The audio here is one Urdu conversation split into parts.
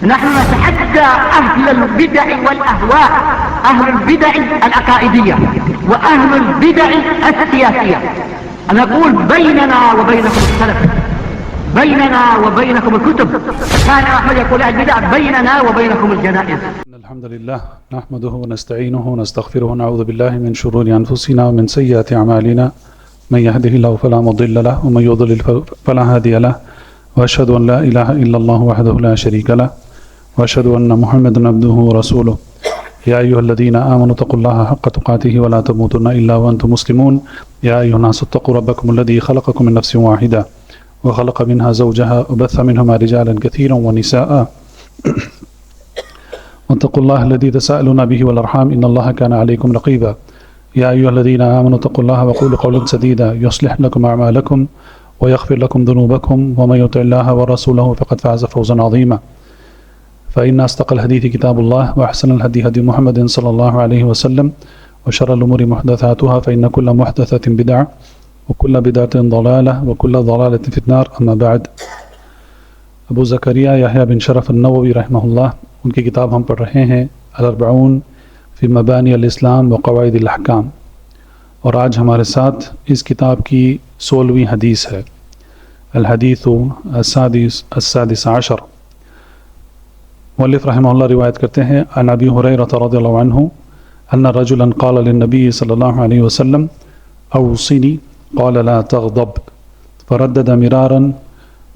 نحن نتحدى أهل البدع والأهواء، أهل البدع العقائدية وأهل البدع السياسية. نقول بيننا وبينكم السلف، بيننا وبينكم الكتب. كان أحمد يقول البدع بيننا وبينكم الجنائز. الحمد لله نحمده ونستعينه ونستغفره ونعوذ بالله من شرور أنفسنا ومن سيئات أعمالنا، من يهده الله فلا مضل له ومن يضلل فلا هادي له، وأشهد أن لا إله إلا الله وحده لا شريك له، وأشهد أن محمدا عبده ورسوله. يا أيها الذين آمنوا اتقوا الله حق تقاته ولا تموتن إلا وأنتم مسلمون. يا أيها الناس اتقوا ربكم الذي خلقكم من نفس واحدة وخلق منها زوجها وبث منهما رجالا كثيرا ونساء واتقوا الله الذي تساءلون به والأرحام إن الله كان عليكم رقيبا. يا أيها الذين آمنوا اتقوا الله وقولوا قولا سديدا يصلح لكم أعمالكم ويغفر لكم ذنوبكم ومن يطع الله ورسوله فقد فاز فوزا عظيما. فإن أصدق الحديث كتاب الله وأحسن الهدي هدي محمد صلى الله عليه وسلم وشر الأمور محدثاتها فإن كل محدثة بدعة وكل بدعة ضلالة وكل ضلالة في النار. أما بعد. ابو زکریا یحییٰ بن شرف النووی رحمہ اللہ، ان کی کتاب ہم پڑھ رہے ہیں الاربعون فی مبانی الاسلام و قواعد الاحکام، اور آج ہمارے ساتھ اس کتاب کی 16ویں حدیث ہے، الحدیث السادس عشر۔ مؤلف رحمہ اللہ روایت کرتے ہیں عن ابی ہریرہ رضی اللہ عنہ ان رجلا قال للنبی صلی اللہ علیہ وسلم اوصنی قال لا تغضب فردد مرارا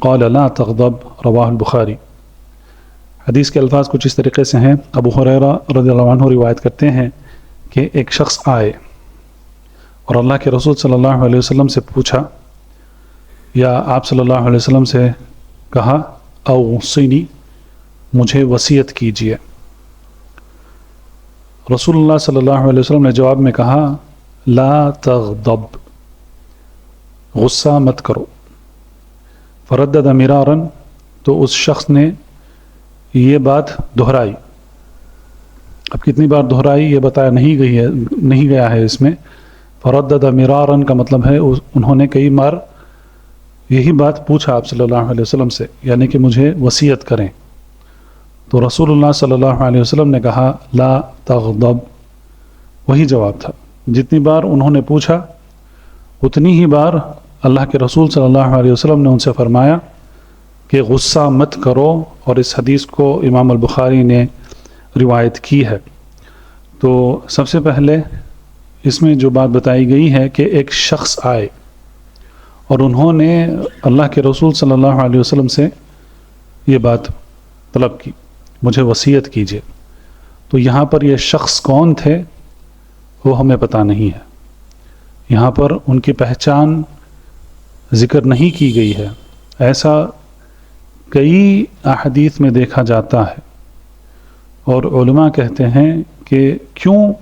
قال لا تغضب رواہ البخاری۔ حدیث کے الفاظ کچھ اس طریقے سے ہیں۔ ابو ہریرہ رضی اللہ عنہ روایت کرتے ہیں کہ ایک شخص آئے اور اللہ کے رسول صلی اللہ علیہ وسلم سے پوچھا، یا آپ صلی اللہ علیہ وسلم سے کہا اوصنی، مجھے وصیت کیجیے۔ رسول اللہ صلی اللہ علیہ وسلم نے جواب میں کہا لا تغضب، غصہ مت کرو۔ فردد مرارن، تو اس شخص نے یہ بات دہرائی۔ اب کتنی بار دہرائی یہ بتایا نہیں گیا ہے اس میں۔ فردد مرارن کا مطلب ہے انہوں نے کئی بار یہی بات پوچھا آپ صلی اللہ علیہ وسلم سے، یعنی کہ مجھے وصیت کریں۔ تو رسول اللہ صلی اللہ علیہ وسلم نے کہا لا تغضب، وہی جواب تھا۔ جتنی بار انہوں نے پوچھا اتنی ہی بار اللہ کے رسول صلی اللہ علیہ وسلم نے ان سے فرمایا کہ غصہ مت کرو، اور اس حدیث کو امام البخاری نے روایت کی ہے۔ تو سب سے پہلے اس میں جو بات بتائی گئی ہے کہ ایک شخص آئے اور انہوں نے اللہ کے رسول صلی اللہ علیہ وسلم سے یہ بات طلب کی، مجھے وصیت کیجیے۔ تو یہاں پر یہ شخص کون تھے وہ ہمیں پتہ نہیں ہے، یہاں پر ان کی پہچان ذکر نہیں کی گئی ہے۔ ایسا کئی احادیث میں دیکھا جاتا ہے، اور علماء کہتے ہیں کہ کیوں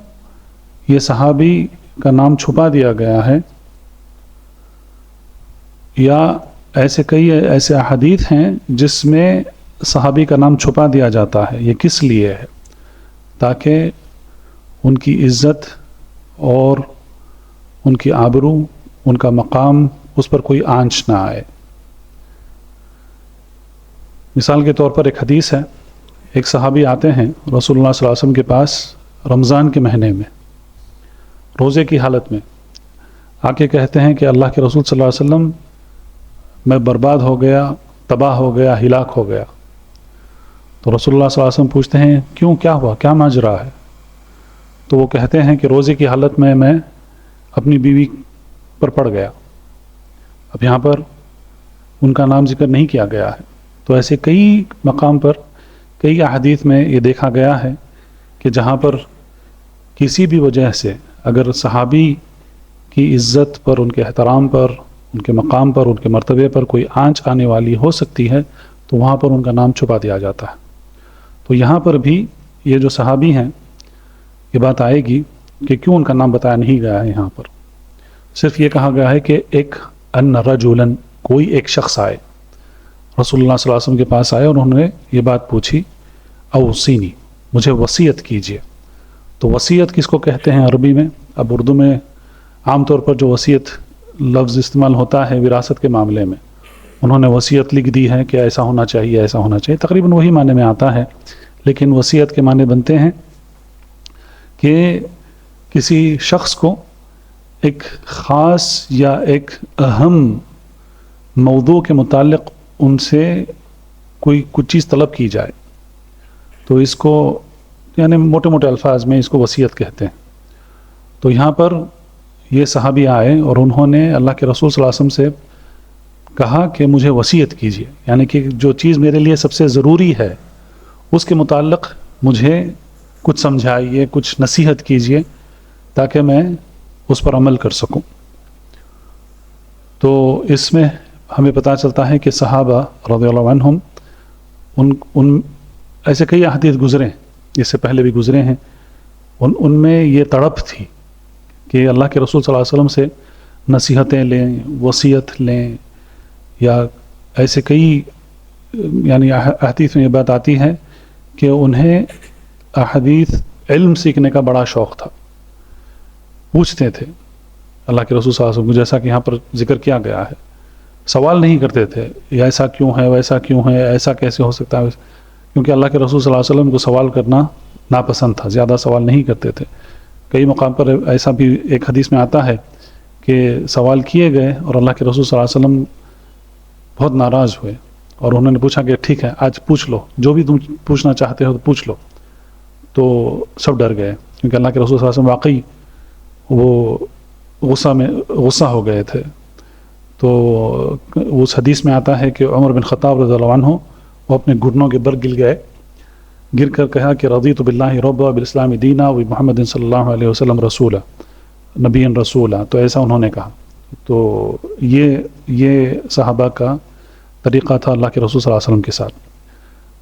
یہ صحابی کا نام چھپا دیا گیا ہے، یا کئی ایسے احادیث ہیں جس میں صحابی کا نام چھپا دیا جاتا ہے، یہ کس لیے ہے؟ تاکہ ان کی عزت اور ان کی آبرو، ان کا مقام، اس پر کوئی آنچ نہ آئے۔ مثال کے طور پر ایک حدیث ہے، ایک صحابی آتے ہیں رسول اللہ صلی اللہ علیہ وسلم کے پاس رمضان کے مہینے میں روزے کی حالت میں، آ کے کہتے ہیں کہ اللہ کے رسول صلی اللہ علیہ وسلم میں برباد ہو گیا، تباہ ہو گیا، ہلاک ہو گیا۔ تو رسول اللہ صلی اللہ علیہ وسلم پوچھتے ہیں کیوں، کیا ہوا، کیا ماجرا ہے؟ تو وہ کہتے ہیں کہ روزے کی حالت میں اپنی بیوی پر پڑ گیا۔ اب یہاں پر ان کا نام ذکر نہیں کیا گیا ہے۔ تو ایسے کئی مقام پر، کئی احادیث میں یہ دیکھا گیا ہے کہ جہاں پر کسی بھی وجہ سے اگر صحابی کی عزت پر، ان کے احترام پر، ان کے مقام پر، ان کے مرتبے پر کوئی آنچ آنے والی ہو سکتی ہے، تو وہاں پر ان کا نام چھپا دیا جاتا ہے۔ تو یہاں پر بھی یہ جو صحابی ہیں، یہ بات آئے گی کہ کیوں ان کا نام بتایا نہیں گیا ہے۔ یہاں پر صرف یہ کہا گیا ہے کہ ان رجلا، کوئی ایک شخص آئے، رسول اللہ صلی اللہ علیہ وسلم کے پاس آئے اور انہوں نے یہ بات پوچھی اوصینی، مجھے وصیت کیجیے۔ تو وصیت کس کو کہتے ہیں عربی میں؟ اب اردو میں عام طور پر جو وصیت لفظ استعمال ہوتا ہے وراثت کے معاملے میں، انہوں نے وصیت لکھ دی ہے کہ ایسا ہونا چاہیے، ایسا ہونا چاہیے، تقریباً وہی معنی میں آتا ہے، لیکن وصیت کے معنی بنتے ہیں کہ کسی شخص کو ایک خاص یا ایک اہم موضوع کے متعلق ان سے کچھ چیز طلب کی جائے، تو اس کو یعنی موٹے موٹے الفاظ میں اس کو وصیت کہتے ہیں۔ تو یہاں پر یہ صحابی آئے اور انہوں نے اللہ کے رسول صلی اللہ علیہ وسلم سے کہا کہ مجھے وصیت کیجیے، یعنی کہ جو چیز میرے لیے سب سے ضروری ہے اس کے متعلق مجھے کچھ سمجھائیے، کچھ نصیحت کیجیے تاکہ میں اس پر عمل کر سکوں۔ تو اس میں ہمیں پتہ چلتا ہے کہ صحابہ رضی اللہ عنہم ان ایسے کئی احادیث گزرے، اس سے پہلے بھی گزرے ہیں، ان میں یہ تڑپ تھی کہ اللہ کے رسول صلی اللہ علیہ وسلم سے نصیحتیں لیں، وصیت لیں، یا ایسے کئی یعنی احادیث میں یہ بات آتی ہے کہ انہیں احادیث علم سیکھنے کا بڑا شوق تھا، پوچھتے تھے اللہ کے رسول صلی اللہ علیہ وسلم کو، جیسا کہ یہاں پر ذکر کیا گیا ہے، سوال نہیں کرتے تھے یہ ایسا کیوں ہے، ویسا کیوں ہے، ایسا کیسے ہو سکتا ہے، کیونکہ اللہ کے رسول صلی اللہ علیہ وسلم کو سوال کرنا ناپسند تھا، زیادہ سوال نہیں کرتے تھے۔ کئی مقام پر ایسا بھی ایک حدیث میں آتا ہے کہ سوال کیے گئے اور اللہ کے رسول صلی اللہ علیہ وسلم بہت ناراض ہوئے اور انہوں نے پوچھا کہ ٹھیک ہے آج پوچھ لو، جو بھی تم پوچھنا چاہتے ہو تو پوچھ لو۔ تو سب ڈر گئے کیونکہ اللہ کے رسول صلی اللہ علیہ وسلم واقعی وہ غصہ ہو گئے تھے۔ تو اس حدیث میں آتا ہے کہ عمر بن خطاب رضی اللہ عنہ وہ اپنے گھٹنوں کے بر گر کر کہا کہ رضیت باللہ ربا بالاسلام دینا و محمد صلی اللہ علیہ وسلم رسولا، نبی رسولا، تو ایسا انہوں نے کہا۔ تو یہ صحابہ کا طریقہ تھا اللہ کے رسول صلی اللہ علیہ وسلم کے ساتھ،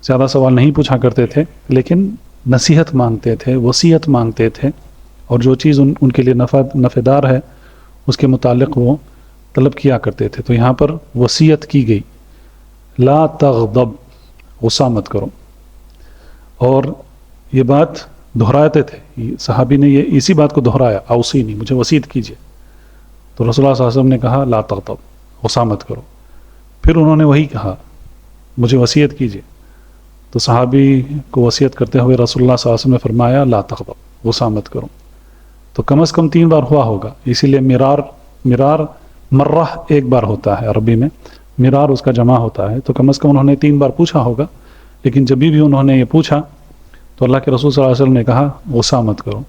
زیادہ سوال نہیں پوچھا کرتے تھے لیکن نصیحت مانگتے تھے، وصیت مانگتے تھے، اور جو چیز ان کے لیے نفعدار ہے اس کے متعلق وہ طلب کیا کرتے تھے۔ تو یہاں پر وصیت کی گئی لا تغضب، غصہ مت کرو، اور یہ بات دہراتے تھے، صحابی نے یہ اسی بات کو دہرایا، اوصینی، مجھے وصیت کیجیے۔ تو رسول اللہ صلی اللہ علیہ وسلم نے کہا لا تغضب، غصہ مت کرو۔ پھر انہوں نے وہی کہا مجھے وصیت کیجیے، تو صحابی کو وصیت کرتے ہوئے رسول اللہ صلی اللہ علیہ وسلم نے فرمایا لا تغضب، غصہ مت کرو۔ تو کم از کم 3 بار ہوا ہوگا، اسی لیے مرار مرہ ایک بار ہوتا ہے عربی میں، مرار اس کا جمع ہوتا ہے، تو کم از کم انہوں نے 3 بار پوچھا ہوگا، لیکن جب بھی انہوں نے یہ پوچھا تو اللہ کے رسول صلی اللہ علیہ وسلم نے کہا غصہ مت کرو۔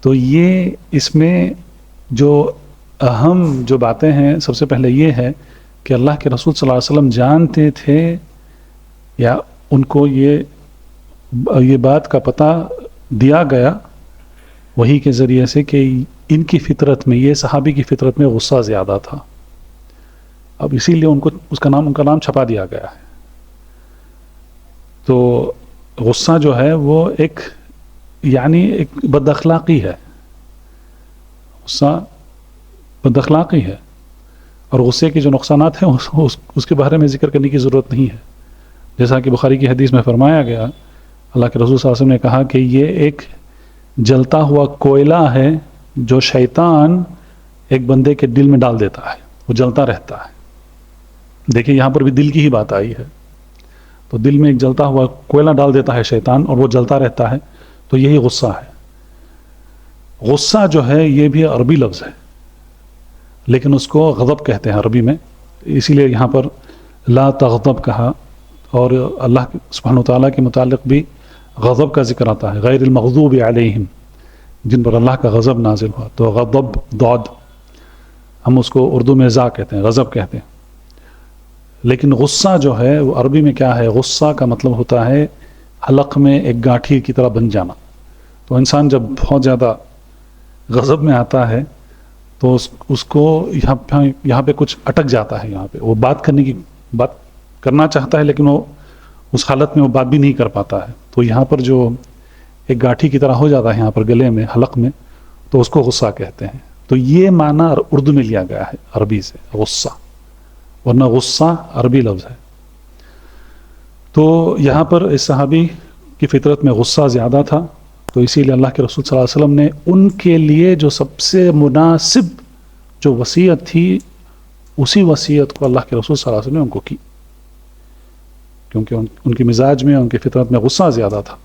تو یہ اس میں جو اہم جو باتیں ہیں، سب سے پہلے یہ ہے کہ اللہ کے رسول صلی اللہ علیہ وسلم جانتے تھے یا ان کو یہ بات کا پتہ دیا گیا وحی کے ذریعے سے کہ ان کی فطرت میں، یہ صحابی کی فطرت میں غصہ زیادہ تھا، اب اسی لیے ان کا نام چھپا دیا گیا ہے۔ تو غصہ جو ہے وہ ایک بد اخلاقی ہے، غصہ بد اخلاقی ہے، اور غصے کے جو نقصانات ہیں اس کے بارے میں ذکر کرنے کی ضرورت نہیں ہے۔ جیسا کہ بخاری کی حدیث میں فرمایا گیا، اللہ کے رسول صلی اللہ علیہ وسلم نے کہا کہ یہ ایک جلتا ہوا کوئلہ ہے جو شیطان ایک بندے کے دل میں ڈال دیتا ہے، وہ جلتا رہتا ہے۔ دیکھیں یہاں پر بھی دل کی ہی بات آئی ہے، تو دل میں ایک جلتا ہوا کوئلہ ڈال دیتا ہے شیطان اور وہ جلتا رہتا ہے، تو یہی غصہ ہے۔ غصہ جو ہے یہ بھی عربی لفظ ہے، لیکن اس کو غضب کہتے ہیں عربی میں، اسی لیے یہاں پر لا تغضب کہا۔ اور اللہ سبحانہ وتعالیٰ کے متعلق بھی غضب کا ذکر آتا ہے، غیر المغضوب علیہم، جن پر اللہ کا غضب نازل ہوا، تو غضب ضاد، ہم اس کو اردو میں ذا کہتے ہیں، غضب کہتے ہیں۔ لیکن غصہ جو ہے وہ عربی میں کیا ہے؟ غصہ کا مطلب ہوتا ہے حلق میں ایک گاٹھی کی طرح بن جانا۔ تو انسان جب بہت زیادہ غضب میں آتا ہے تو اس کو یہاں پہ کچھ اٹک جاتا ہے، یہاں پہ وہ بات کرنا چاہتا ہے لیکن وہ اس حالت میں وہ بات بھی نہیں کر پاتا ہے، تو یہاں پر جو ایک گاٹھی کی طرح ہو جاتا ہے یہاں پر گلے میں، حلق میں، تو اس کو غصہ کہتے ہیں۔ تو یہ معنی اردو میں لیا گیا ہے عربی سے غصہ، ورنہ غصہ عربی لفظ ہے۔ تو یہاں پر اس صحابی کی فطرت میں غصہ زیادہ تھا، تو اسی لیے اللہ کے رسول صلی اللہ علیہ وسلم نے ان کے لیے جو سب سے مناسب جو وصیت تھی اسی وصیت کو اللہ کے رسول صلی اللہ علیہ وسلم نے ان کو کی، کیونکہ ان کے مزاج میں، ان کی فطرت میں غصہ زیادہ تھا،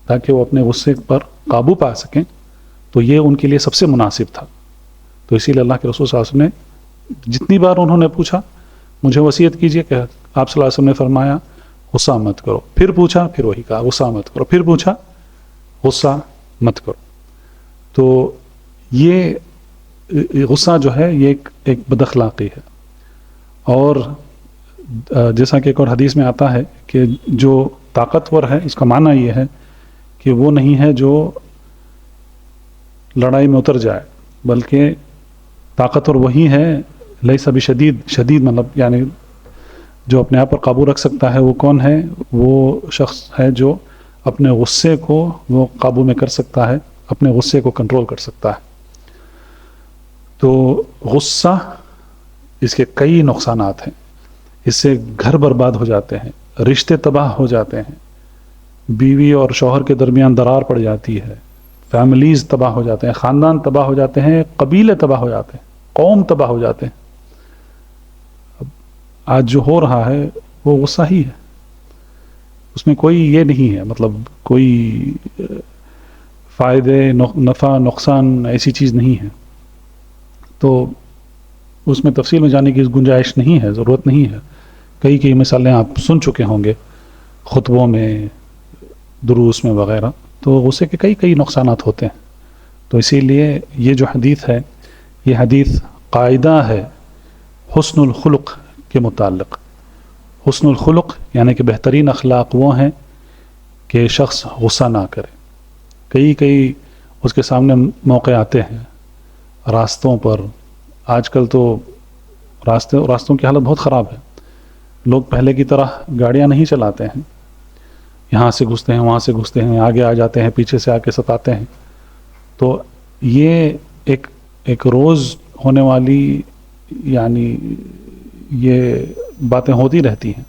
تاکہ وہ اپنے غصے پر قابو پا سکیں، تو یہ ان کے لیے سب سے مناسب تھا۔ تو اسی لیے اللہ کے رسول صلی اللہ علیہ وسلم نے جتنی بار انہوں نے پوچھا مجھے وصیت کیجئے، کہ آپ صلی اللہ علیہ وسلم نے فرمایا غصہ مت کرو، پھر پوچھا پھر وہی کہا غصہ مت کرو، پھر پوچھا غصہ مت کرو۔ تو یہ غصہ جو ہے یہ ایک بد اخلاقی ہے، اور جیسا کہ ایک اور حدیث میں آتا ہے کہ جو طاقتور ہے، اس کا معنی یہ ہے کہ وہ نہیں ہے جو لڑائی میں اتر جائے، بلکہ طاقتور وہی ہے، لیس بشدید، شدید مطلب یعنی جو اپنے آپ پر قابو رکھ سکتا ہے وہ کون ہے؟ وہ شخص ہے جو اپنے غصے کو وہ قابو میں کر سکتا ہے، اپنے غصے کو کنٹرول کر سکتا ہے۔ تو غصہ، اس کے کئی نقصانات ہیں، اس سے گھر برباد ہو جاتے ہیں، رشتے تباہ ہو جاتے ہیں، بیوی اور شوہر کے درمیان درار پڑ جاتی ہے، فیملیز تباہ ہو جاتے ہیں، خاندان تباہ ہو جاتے ہیں، قبیلے تباہ ہو جاتے ہیں، قوم تباہ ہو جاتے ہیں۔ آج جو ہو رہا ہے وہ غصہ ہی ہے، اس میں کوئی یہ نہیں ہے، مطلب کوئی فائدے نفع نقصان ایسی چیز نہیں ہے، تو اس میں تفصیل میں جانے کی گنجائش نہیں ہے، ضرورت نہیں ہے۔ کئی مثالیں آپ سن چکے ہوں گے خطبوں میں، دروس میں وغیرہ، تو غصے کے کئی نقصانات ہوتے ہیں۔ تو اسی لیے یہ جو حدیث ہے، یہ حدیث قاعدہ ہے حسن الخلق کے متعلق۔ حسن الخلق یعنی کہ بہترین اخلاق وہ ہیں کہ شخص غصہ نہ کرے۔ کئی اس کے سامنے موقع آتے ہیں راستوں پر، آج کل تو راستوں کی حالت بہت خراب ہے، لوگ پہلے کی طرح گاڑیاں نہیں چلاتے ہیں، یہاں سے گھستے ہیں وہاں سے گھستے ہیں، آگے آ جاتے ہیں، پیچھے سے آ کے ستاتے ہیں۔ تو یہ ایک روز ہونے والی یعنی یہ باتیں ہوتی رہتی ہیں،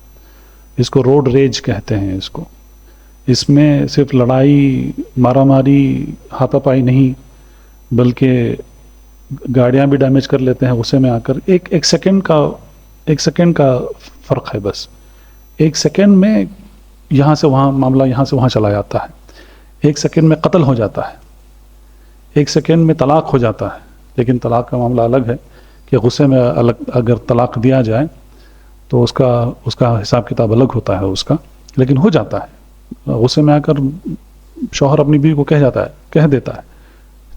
اس کو روڈ ریج کہتے ہیں۔ اس میں صرف لڑائی مارا ماری ہاتھا پائی نہیں، بلکہ گاڑیاں بھی ڈیمیج کر لیتے ہیں غصے میں آ کر۔ ایک سیکنڈ کا فرق ہے، بس ایک سیکنڈ میں یہاں سے وہاں معاملہ یہاں سے وہاں چلا جاتا ہے، ایک سیکنڈ میں قتل ہو جاتا ہے، ایک سیکنڈ میں طلاق ہو جاتا ہے۔ لیکن طلاق کا معاملہ الگ ہے کہ غصے میں اگر طلاق دیا جائے تو اس کا حساب کتاب الگ ہوتا ہے اس کا، لیکن ہو جاتا ہے۔ غصے میں آ کر شوہر اپنی بیوی کو کہہ دیتا ہے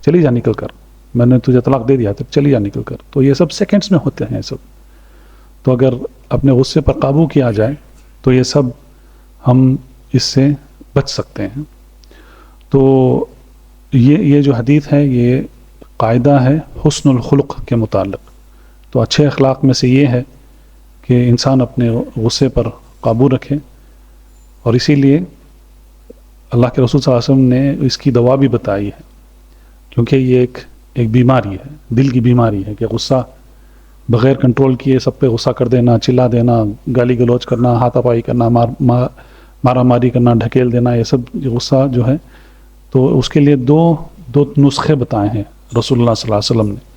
چلی جا نکل کر، میں نے تجھے طلاق دے دیا تو چلی جا نکل کر۔ تو یہ سب سیکنڈز میں ہوتے ہیں سب۔ تو اگر اپنے غصے پر قابو کیا جائے تو یہ سب ہم اس سے بچ سکتے ہیں۔ تو یہ جو حدیث ہے یہ قاعدہ ہے حسن الخلق کے متعلق۔ تو اچھے اخلاق میں سے یہ ہے کہ انسان اپنے غصے پر قابو رکھے، اور اسی لیے اللہ کے رسول صلی اللہ علیہ وسلم نے اس کی دوا بھی بتائی ہے، کیونکہ یہ ایک بیماری ہے، دل کی بیماری ہے کہ غصہ بغیر کنٹرول کیے سب پہ غصہ کر دینا، چلا دینا، گالی گلوچ کرنا، ہاتھا پائی کرنا، مارا ماری کرنا، ڈھکیل دینا، یہ سب غصہ جو ہے۔ تو اس کے لیے دو نسخے بتائے ہیں رسول اللہ صلی اللہ علیہ وسلم نے۔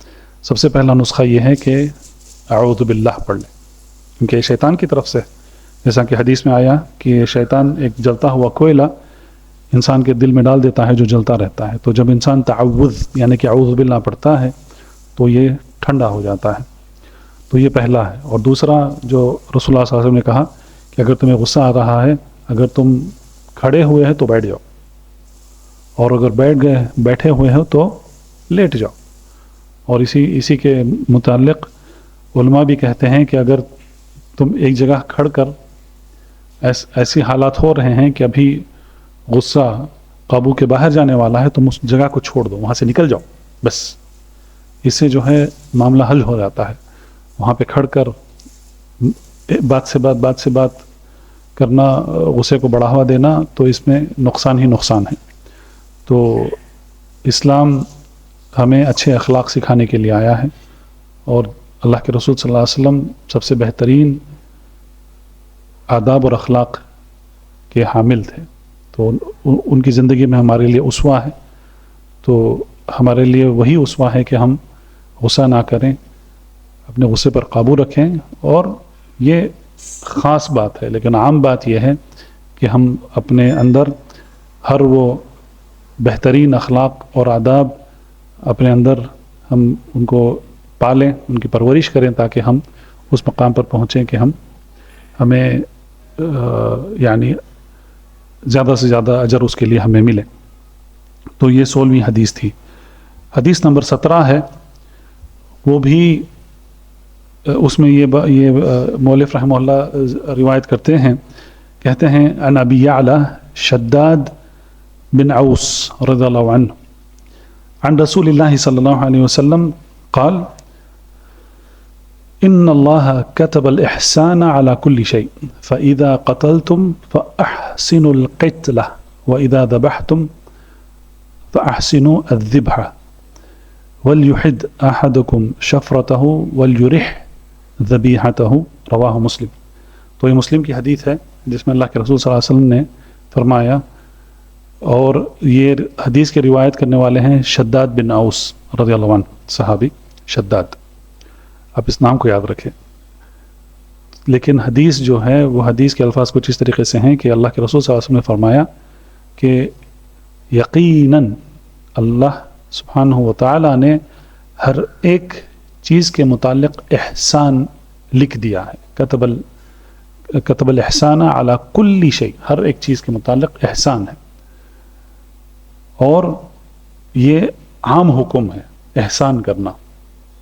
سب سے پہلا نسخہ یہ ہے کہ اعوذ باللہ پڑھ لیں، کیونکہ شیطان کی طرف سے، جیسا کہ حدیث میں آیا کہ شیطان ایک جلتا ہوا کوئلہ انسان کے دل میں ڈال دیتا ہے جو جلتا رہتا ہے۔ تو جب انسان تعوذ یعنی کہ اعوذ باللہ پڑھتا ہے تو یہ ٹھنڈا ہو جاتا ہے۔ تو یہ پہلا ہے۔ اور دوسرا جو رسول اللہ صلی اللہ علیہ وسلم نے کہا کہ اگر تمہیں غصہ آ رہا ہے، اگر تم کھڑے ہوئے ہیں تو بیٹھ جاؤ، اور اگر بیٹھے ہوئے ہو تو لیٹ جاؤ۔ اور اسی کے متعلق علماء بھی کہتے ہیں کہ اگر تم ایک جگہ کھڑ کر ایسی حالات ہو رہے ہیں کہ ابھی غصہ قابو کے باہر جانے والا ہے، تم اس جگہ کو چھوڑ دو، وہاں سے نکل جاؤ، بس اس سے جو ہے معاملہ حل ہو جاتا ہے۔ وہاں پہ کھڑ کر بات سے بات کرنا، غصے کو بڑھاوا دینا، تو اس میں نقصان ہی نقصان ہے۔ تو اسلام ہمیں اچھے اخلاق سکھانے کے لیے آیا ہے، اور اللہ کے رسول صلی اللہ علیہ وسلم سب سے بہترین آداب اور اخلاق کے حامل تھے، تو ان کی زندگی میں ہمارے لیے اسوہ ہے۔ تو ہمارے لیے وہی اسوہ ہے کہ ہم غصہ نہ کریں، اپنے غصے پر قابو رکھیں. اور یہ خاص بات ہے، لیکن عام بات یہ ہے کہ ہم اپنے اندر ہر وہ بہترین اخلاق اور آداب اپنے اندر ہم ان کو پالیں، ان کی پرورش کریں، تاکہ ہم اس مقام پر پہنچیں کہ ہمیں یعنی زیادہ سے زیادہ اجر اس کے لیے ہمیں ملے. تو یہ 16ویں حدیث تھی. حدیث نمبر 17 ہے، وہ بھی اس میں یہ مؤلف رحمہ اللہ روایت کرتے ہیں، کہتے ہیں عن ابی یعلا شداد بن عوس رضی اللہ عنہ عن رسول اللہ صلی اللہ علیہ وسلم قال ان اللہ كتب الاحسان على كل شيء فاذا قتلتم فاحسنوا القتلة واذا ذبحتم فاحسنوا الذبح وليحد احدكم شفرته وليرح ذبیحته رواہ مسلم. تو یہ مسلم کی حدیث ہے جس میں اللہ کے رسول صلی اللہ علیہ وسلم نے فرمایا، اور یہ حدیث کے روایت کرنے والے ہیں شداد بن عوس رضی اللہ عنہ، صحابی شداد. آپ اس نام کو یاد رکھیں. لیکن حدیث جو ہے وہ حدیث کے الفاظ کچھ اس طریقے سے ہیں کہ اللہ کے رسول صلی اللہ علیہ وسلم نے فرمایا کہ یقیناً اللہ سبحانہ و تعالیٰ نے ہر ایک چیز کے متعلق احسان لکھ دیا ہے. کتب الاحسان علی کل شیء، ہر ایک چیز کے متعلق احسان ہے. اور یہ عام حکم ہے احسان کرنا،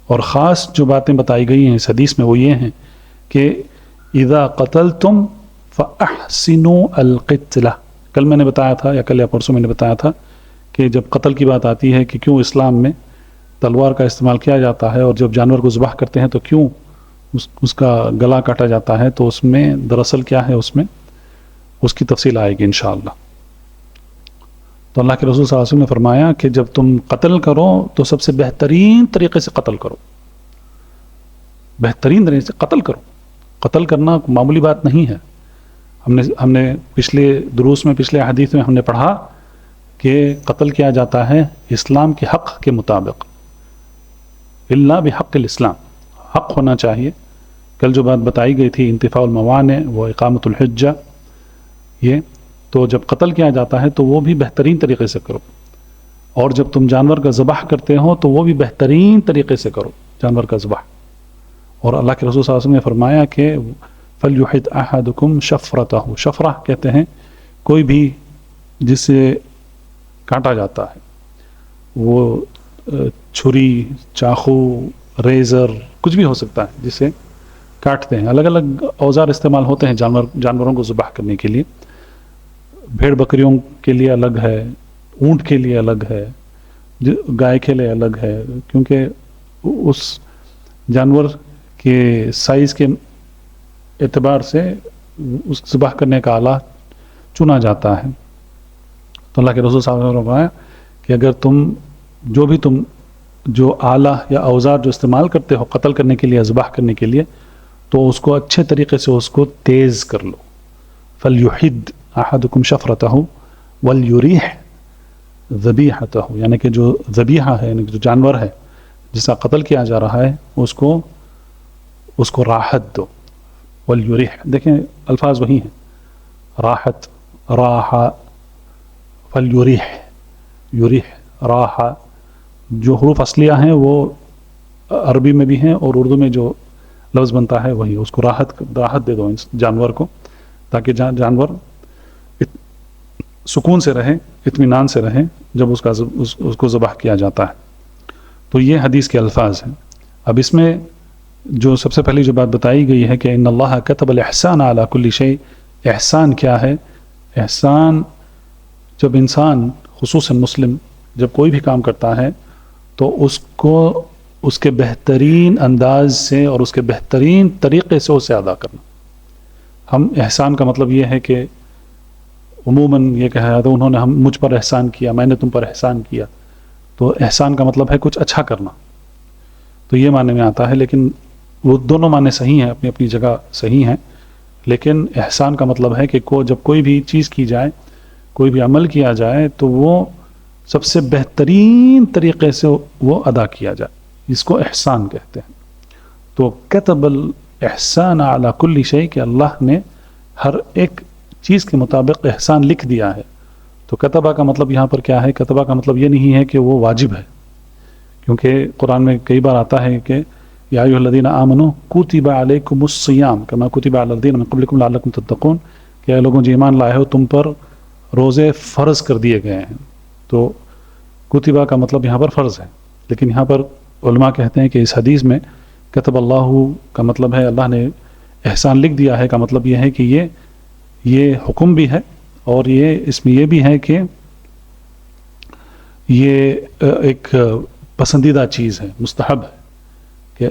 اور خاص جو باتیں بتائی گئی ہیں اس حدیث میں وہ یہ ہیں کہ اذا قتلتم فاحسنوا القتلہ. کل میں نے بتایا تھا، یا کل یا پرسوں میں نے بتایا تھا کہ جب قتل کی بات آتی ہے کہ کیوں اسلام میں تلوار کا استعمال کیا جاتا ہے، اور جب جانور کو ذبح کرتے ہیں تو کیوں اس کا گلا کاٹا جاتا ہے، تو اس میں دراصل کیا ہے، اس میں اس کی تفصیل آئے گی انشاءاللہ. تو اللہ کے رسول صلی اللہ علیہ وسلم نے فرمایا کہ جب تم قتل کرو تو سب سے بہترین طریقے سے قتل کرو، بہترین طریقے سے قتل کرو. قتل کرنا معمولی بات نہیں ہے. ہم نے پچھلے دروس میں، پچھلے حدیث میں ہم نے پڑھا کہ قتل کیا جاتا ہے اسلام کے حق کے مطابق، الا بحق الاسلام، حق ہونا چاہیے. کل جو بات بتائی گئی تھی انتفاع الموانع و اقامت الحجہ، یہ تو جب قتل کیا جاتا ہے تو وہ بھی بہترین طریقے سے کرو، اور جب تم جانور کا ذبح کرتے ہو تو وہ بھی بہترین طریقے سے کرو جانور کا ذبح. اور اللہ کے رسول صلی اللہ علیہ وسلم نے فرمایا کہ فَلْيُحِدْ أَحَدُكُمْ شَفْرَتَهُ، شفرہ کہتے ہیں کوئی بھی جسے کاٹا جاتا ہے، وہ چھری، چاقو، ریزر، کچھ بھی ہو سکتا ہے جسے کاٹتے ہیں. الگ الگ اوزار استعمال ہوتے ہیں جانوروں کو ذبح کرنے کے لیے. بھیڑ بکریوں کے لیے الگ ہے، اونٹ کے لیے الگ ہے، گائے کے لیے الگ ہے، کیونکہ اس جانور کے سائز کے اعتبار سے اس ذبح کرنے کا آلہ چنا جاتا ہے. تو اللہ کے رسول صلی اللہ علیہ وسلم نے فرمایا کہ اگر تم جو آلہ یا اوزار جو استعمال کرتے ہو قتل کرنے کے لیے، ذبح کرنے کے لیے، تو اس کو اچھے طریقے سے اس کو تیز کر لو. فَلْيُحِدْ أَحَدُكُمْ شَفْرَتَهُ وَلْيُرِحْ ذَبِيحَتَهُ، یعنی کہ جو ذبیحہ ہے، یعنی کہ جو جانور ہے جس کا قتل کیا جا رہا ہے، اس کو راحت دو. وَلْيُرِحْ، دیکھیں الفاظ وہی ہیں، راحت، راحہ، فَلْيُرِحْ، یُرِحْ، راحہ. جو حروف اصلیہ ہیں وہ عربی میں بھی ہیں، اور اردو میں جو لفظ بنتا ہے وہی. اس کو راحت دے دو جانور کو، تاکہ جانور سکون سے رہے، اطمینان سے رہے جب اس کو ذبح کیا جاتا ہے. تو یہ حدیث کے الفاظ ہیں. اب اس میں جو سب سے پہلی جو بات بتائی گئی ہے کہ ان اللہ کتب الاحسان علی کل شیء، احسان کیا ہے؟ احسان جب انسان، خصوصاً مسلم، جب کوئی بھی کام کرتا ہے تو اس کو اس کے بہترین انداز سے اور اس کے بہترین طریقے سے اسے ادا کرنا. ہم احسان کا مطلب یہ ہے کہ عموماً یہ کہا جاتا ہے انہوں نے مجھ پر احسان کیا، میں نے تم پر احسان کیا. تو احسان کا مطلب ہے کچھ اچھا کرنا، تو یہ معنی میں آتا ہے. لیکن وہ دونوں معنی صحیح ہیں، اپنی اپنی جگہ صحیح ہیں. لیکن احسان کا مطلب ہے کہ جب کوئی بھی چیز کی جائے، کوئی بھی عمل کیا جائے، تو وہ سب سے بہترین طریقے سے وہ ادا کیا جائے، اس کو احسان کہتے ہیں. تو کتب الاحسان علی کل شیء کہ اللہ نے ہر ایک چیز کے مطابق احسان لکھ دیا ہے. تو کتبہ کا مطلب یہاں پر کیا ہے؟ کتبہ کا مطلب یہ نہیں ہے کہ وہ واجب ہے، کیونکہ قرآن میں کئی بار آتا ہے کہ یا ایھا الذین آمنوا کتب علیکم الصیام کما کتب علی الذین من قبلکم لعلکم تتقون، کہ اے لوگوں جو ایمان لائے ہو تم پر روزے فرض کر دیے گئے ہیں. تو کتبہ کا مطلب یہاں پر فرض ہے، لیکن یہاں پر علماء کہتے ہیں کہ اس حدیث میں کتب اللہ کا مطلب ہے اللہ نے احسان لکھ دیا ہے، کا مطلب یہ ہے کہ یہ حکم بھی ہے، اور یہ اس میں یہ بھی ہے کہ یہ ایک پسندیدہ چیز ہے، مستحب ہے کہ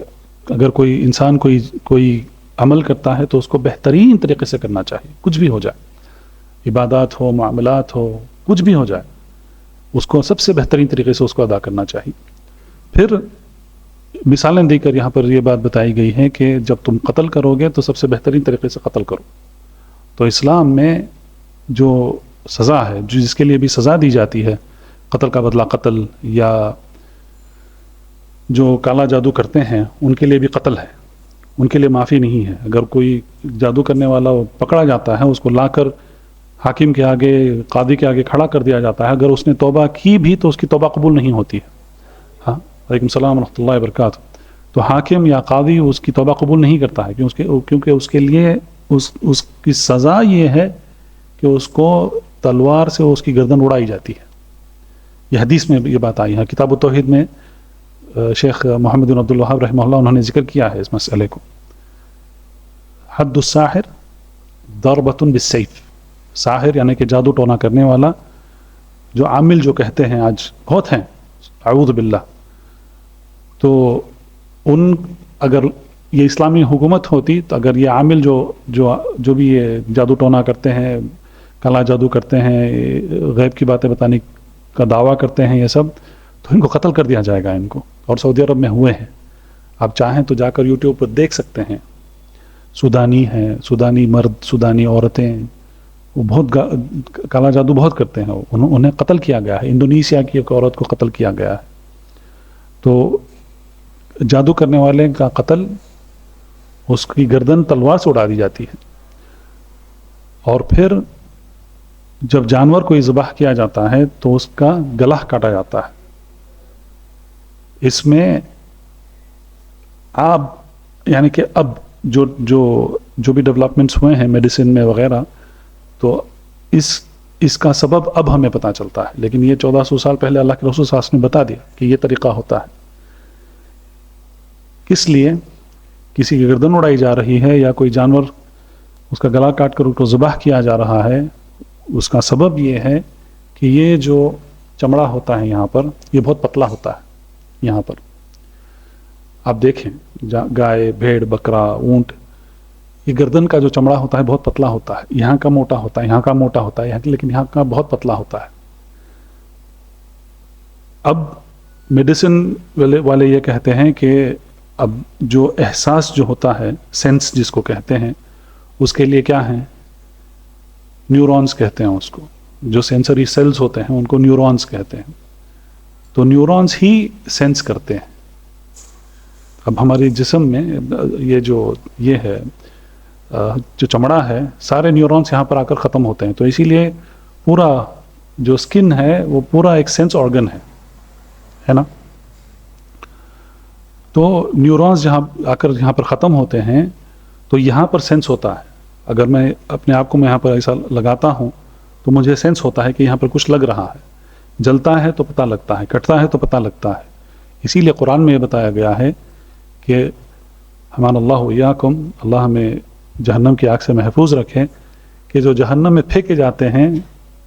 اگر کوئی انسان کوئی عمل کرتا ہے تو اس کو بہترین طریقے سے کرنا چاہیے، کچھ بھی ہو جائے، عبادات ہو، معاملات ہو، کچھ بھی ہو جائے، اس کو سب سے بہترین طریقے سے اس کو ادا کرنا چاہیے. پھر مثالیں دے کر یہاں پر یہ بات بتائی گئی ہے کہ جب تم قتل کرو گے تو سب سے بہترین طریقے سے قتل کرو. تو اسلام میں جو سزا ہے، جس کے لیے بھی سزا دی جاتی ہے، قتل کا بدلہ قتل، یا جو کالا جادو کرتے ہیں ان کے لیے بھی قتل ہے، ان کے لیے معافی نہیں ہے. اگر کوئی جادو کرنے والا پکڑا جاتا ہے، اس کو لا کر حاکم کے آگے، قاضی کے آگے کھڑا کر دیا جاتا ہے، اگر اس نے توبہ کی بھی تو اس کی توبہ قبول نہیں ہوتی ہے. ہاں، وعلیکم السلام ورحمۃ اللہ وبرکاتہ. تو حاکم یا قاضی اس کی توبہ قبول نہیں کرتا ہے، کیونکہ اس کے لیے اس کی سزا یہ ہے کہ اس کو تلوار سے اس کی گردن اڑائی جاتی ہے. یہ حدیث میں یہ بات آئی ہے. کتاب التوحید میں شیخ محمد بن عبد الوہاب رحمہ اللہ انہوں نے ذکر کیا ہے اس مسئلے کو. حد الساحر ضربۃ بالسیف، ساحر یعنی کہ جادو ٹونا کرنے والا، جو عامل جو کہتے ہیں آج بہت ہیں، اعوذ باللہ. تو اگر یہ اسلامی حکومت ہوتی تو اگر یہ عامل جو بھی یہ جادو ٹونا کرتے ہیں، کالا جادو کرتے ہیں، غیب کی باتیں بتانے کا دعویٰ کرتے ہیں، یہ سب، تو ان کو قتل کر دیا جائے گا ان کو. اور سعودی عرب میں ہوئے ہیں، آپ چاہیں تو جا کر یوٹیوب پر دیکھ سکتے ہیں. سودانی ہیں، سودانی مرد، سودانی عورتیں، وہ بہت کالا جادو بہت کرتے ہیں. انہیں قتل کیا گیا ہے. انڈونیشیا کی ایک عورت کو قتل کیا گیا ہے. تو جادو کرنے والے کا قتل، اس کی گردن تلوار سے اڑا دی جاتی ہے. اور پھر جب جانور کو ذبح کیا جاتا ہے تو اس کا گلا کاٹا جاتا ہے. اس میں یعنی کہ اب جو بھی ڈیولپمنٹس ہوئے ہیں میڈیسن میں وغیرہ، تو اس کا سبب اب ہمیں پتہ چلتا ہے، لیکن یہ 1400 سال پہلے اللہ کے رسول صلی اللہ علیہ وسلم نے بتا دیا کہ یہ طریقہ ہوتا ہے. کس لیے کسی کی گردن اڑائی جا رہی ہے یا کوئی جانور اس کا گلا کاٹ کر اس کو ذبح کیا جا رہا ہے، اس کا سبب یہ ہے کہ یہ جو چمڑا ہوتا ہے یہاں پر، یہ بہت پتلا ہوتا ہے. یہاں پر آپ دیکھیں گائے، بھیڑ، بکرا، اونٹ، یہ گردن کا جو چمڑا ہوتا ہے بہت پتلا ہوتا ہے. یہاں کا موٹا ہوتا ہے، یہاں کا موٹا ہوتا ہے، لیکن یہاں کا بہت پتلا ہوتا ہے. اب میڈیسن والے یہ کہتے ہیں کہ اب جو احساس جو ہوتا ہے، سینس جس کو کہتے ہیں، اس کے لیے کیا ہیں؟ نیورونز کہتے ہیں اس کو. جو سینسری سیلز ہوتے ہیں ان کو نیورونز کہتے ہیں. تو نیورونز ہی سینس کرتے ہیں. اب ہمارے جسم میں یہ ہے جو چمڑا ہے، سارے نیورونز یہاں پر آ کر ختم ہوتے ہیں. تو اسی لیے پورا جو سکن ہے وہ پورا ایک سینس آرگن ہے نا. تو نیورونز جہاں آ کر یہاں پر ختم ہوتے ہیں تو یہاں پر سینس ہوتا ہے. اگر میں اپنے آپ کو میں یہاں پر ایسا لگاتا ہوں تو مجھے سینس ہوتا ہے کہ یہاں پر کچھ لگ رہا ہے. جلتا ہے تو پتہ لگتا ہے، کٹتا ہے تو پتہ لگتا ہے. اسی لیے قرآن میں یہ بتایا گیا ہے کہ ہمان اللہ ویاکم، اللہ ہمیں جہنم کی آگ سے محفوظ رکھے، کہ جو جہنم میں پھینکے جاتے ہیں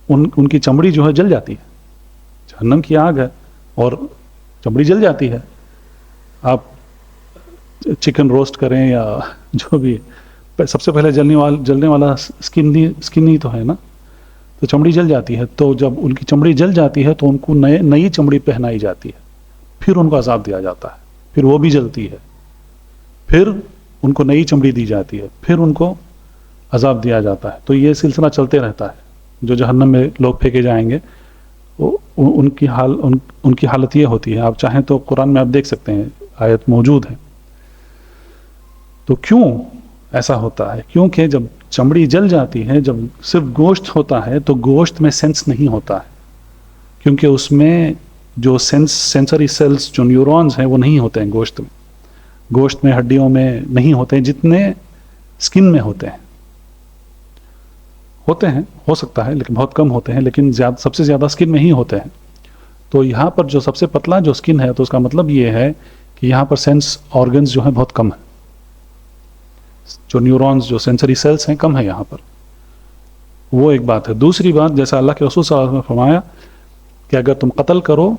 ان کی چمڑی جو ہے جل جاتی ہے. جہنم کی آگ ہے اور چمڑی جل جاتی ہے. آپ چکن روسٹ کریں یا جو بھی، سب سے پہلے جلنے والا سکن ہی تو ہے نا. تو چمڑی جل جاتی ہے. تو جب ان کی چمڑی جل جاتی ہے تو ان کو نئی چمڑی پہنائی جاتی ہے. پھر ان کو عذاب دیا جاتا ہے. پھر وہ بھی جلتی ہے. پھر ان کو نئی چمڑی دی جاتی ہے. پھر ان کو عذاب دیا جاتا ہے. تو یہ سلسلہ چلتے رہتا ہے. جو جہنم میں لوگ پھینکے جائیں گے ان کی حالت یہ ہوتی ہے. آپ چاہیں تو قرآن میں آپ دیکھ سکتے ہیں، آیت موجود ہے. تو کیوں ایسا ہوتا ہے؟ کیونکہ جب چمڑی جل جاتی ہے، جب صرف گوشت ہوتا ہے تو گوشت میں سینس نہیں ہوتا ہے، کیونکہ اس میں جو سینسری سیلز، جو نیورونز ہیں وہ نہیں ہوتے ہیں گوشت میں ہڈیوں میں نہیں ہوتے ہیں جتنے سکن میں ہوتے ہیں، ہو سکتا ہے لیکن بہت کم ہوتے ہیں، لیکن سب سے زیادہ سکن میں ہی ہوتے ہیں۔ تو یہاں پر جو سب سے پتلا جو سکن ہے، تو اس کا مطلب یہ ہے کہ یہاں پر سینس آرگنز جو ہیں بہت کم ہیں، جو نیورونز، جو سینسری سیلز ہیں کم ہیں یہاں پر، وہ ایک بات ہے۔ دوسری بات، جیسا اللہ کے رسول صلی اللہ علیہ وسلم نے فرمایا کہ اگر تم قتل کرو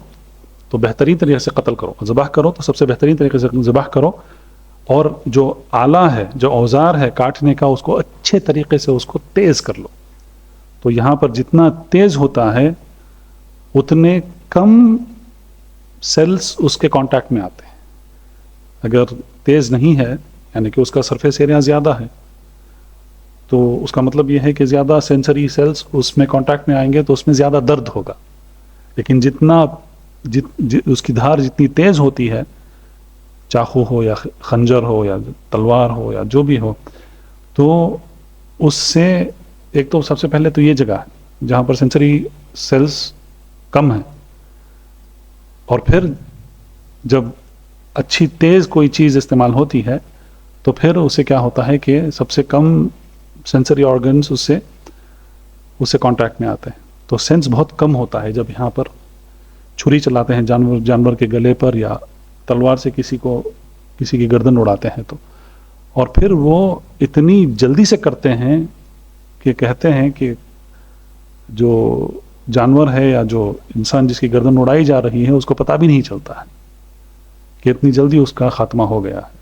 تو بہترین طریقے سے قتل کرو، ذبح کرو تو سب سے بہترین طریقے سے ذبح کرو، اور جو آلہ ہے، جو اوزار ہے کاٹنے کا، اس کو اچھے طریقے سے اس کو تیز کر لو۔ تو یہاں پر جتنا تیز ہوتا ہے اتنے کم سیلز اس کے کانٹیکٹ میں آتے ہیں۔ اگر تیز نہیں ہے، یعنی کہ اس کا سرفیس ایریا زیادہ ہے، تو اس کا مطلب یہ ہے کہ زیادہ سینسری سیلز اس میں کانٹیکٹ میں آئیں گے تو اس میں زیادہ درد ہوگا۔ لیکن اس کی دھار جتنی تیز ہوتی ہے، چاقو ہو یا خنجر ہو یا تلوار ہو یا جو بھی ہو، تو اس سے ایک تو سب سے پہلے تو یہ جگہ ہے جہاں پر سینسری سیلز کم ہیں، اور پھر جب اچھی تیز کوئی چیز استعمال ہوتی ہے تو پھر اسے کیا ہوتا ہے کہ سب سے کم سینسری آرگنز اس سے کانٹیکٹ میں آتے ہیں، تو سینس بہت کم ہوتا ہے جب یہاں پر چھری چلاتے ہیں جانور کے گلے پر، یا تلوار سے کسی کی گردن اڑاتے ہیں، تو اور پھر وہ اتنی جلدی سے کرتے ہیں کہ کہتے ہیں کہ جو جانور ہے یا جو انسان جس کی گردن اڑائی جا رہی ہے اس کو پتہ بھی نہیں چلتا ہے کہ اتنی جلدی اس کا خاتمہ ہو گیا ہے۔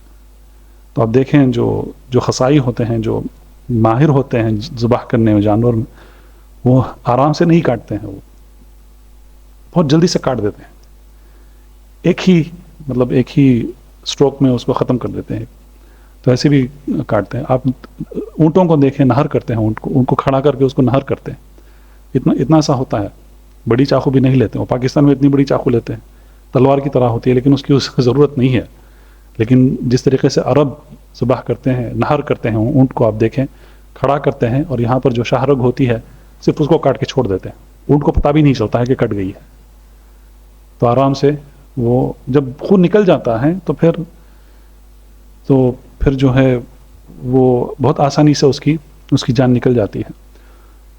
تو آپ دیکھیں جو خصائی ہوتے ہیں، جو ماہر ہوتے ہیں ذبح کرنے میں جانور میں، وہ آرام سے نہیں کاٹتے ہیں، وہ بہت جلدی سے کاٹ دیتے ہیں، ایک ہی سٹروک میں اس کو ختم کر دیتے ہیں۔ تو ایسے بھی کاٹتے ہیں۔ آپ اونٹوں کو دیکھیں، نہر کرتے ہیں، ان کو کھڑا کر کے اس کو نہر کرتے ہیں، اتنا سا ہوتا ہے، بڑی چاقو بھی نہیں لیتے۔ وہ پاکستان میں اتنی بڑی چاقو لیتے ہیں، تلوار کی طرح ہوتی ہے، لیکن اس کی ضرورت نہیں ہے۔ لیکن جس طریقے سے عرب ذبح کرتے ہیں، نہر کرتے ہیں اونٹ کو، آپ دیکھیں کھڑا کرتے ہیں، اور یہاں پر جو شاہ رگ ہوتی ہے صرف اس کو کاٹ کے چھوڑ دیتے ہیں، اونٹ کو پتہ بھی نہیں چلتا ہے کہ کٹ گئی ہے۔ تو آرام سے وہ جب خون نکل جاتا ہے تو پھر جو ہے وہ بہت آسانی سے اس کی جان نکل جاتی ہے۔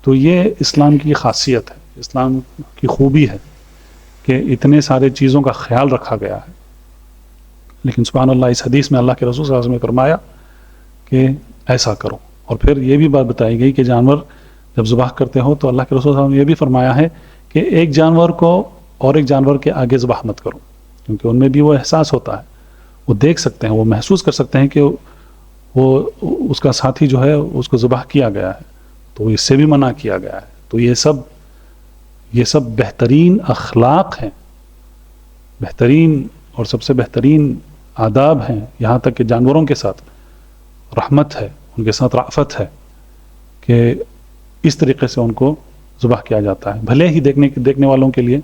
تو یہ اسلام کی خاصیت ہے، اسلام کی خوبی ہے کہ اتنے سارے چیزوں کا خیال رکھا گیا ہے۔ لیکن سبحان اللہ، اس حدیث میں اللہ کے رسول صلی اللہ علیہ وسلم نے فرمایا کہ ایسا کرو، اور پھر یہ بھی بات بتائی گئی کہ جانور جب ذبح کرتے ہو تو اللہ کے رسول صلی اللہ علیہ وسلم نے یہ بھی فرمایا ہے کہ ایک جانور کو اور ایک جانور کے آگے ذبح مت کرو، کیونکہ ان میں بھی وہ احساس ہوتا ہے، وہ دیکھ سکتے ہیں، وہ محسوس کر سکتے ہیں کہ وہ اس کا ساتھی جو ہے اس کو ذبح کیا گیا ہے، تو اس سے بھی منع کیا گیا ہے۔ تو یہ سب بہترین اخلاق ہیں، بہترین اور سب سے بہترین آداب ہیں، یہاں تک کہ جانوروں کے ساتھ رحمت ہے، ان کے ساتھ رأفت ہے کہ اس طریقے سے ان کو ذبح کیا جاتا ہے۔ بھلے ہی دیکھنے والوں کے لیے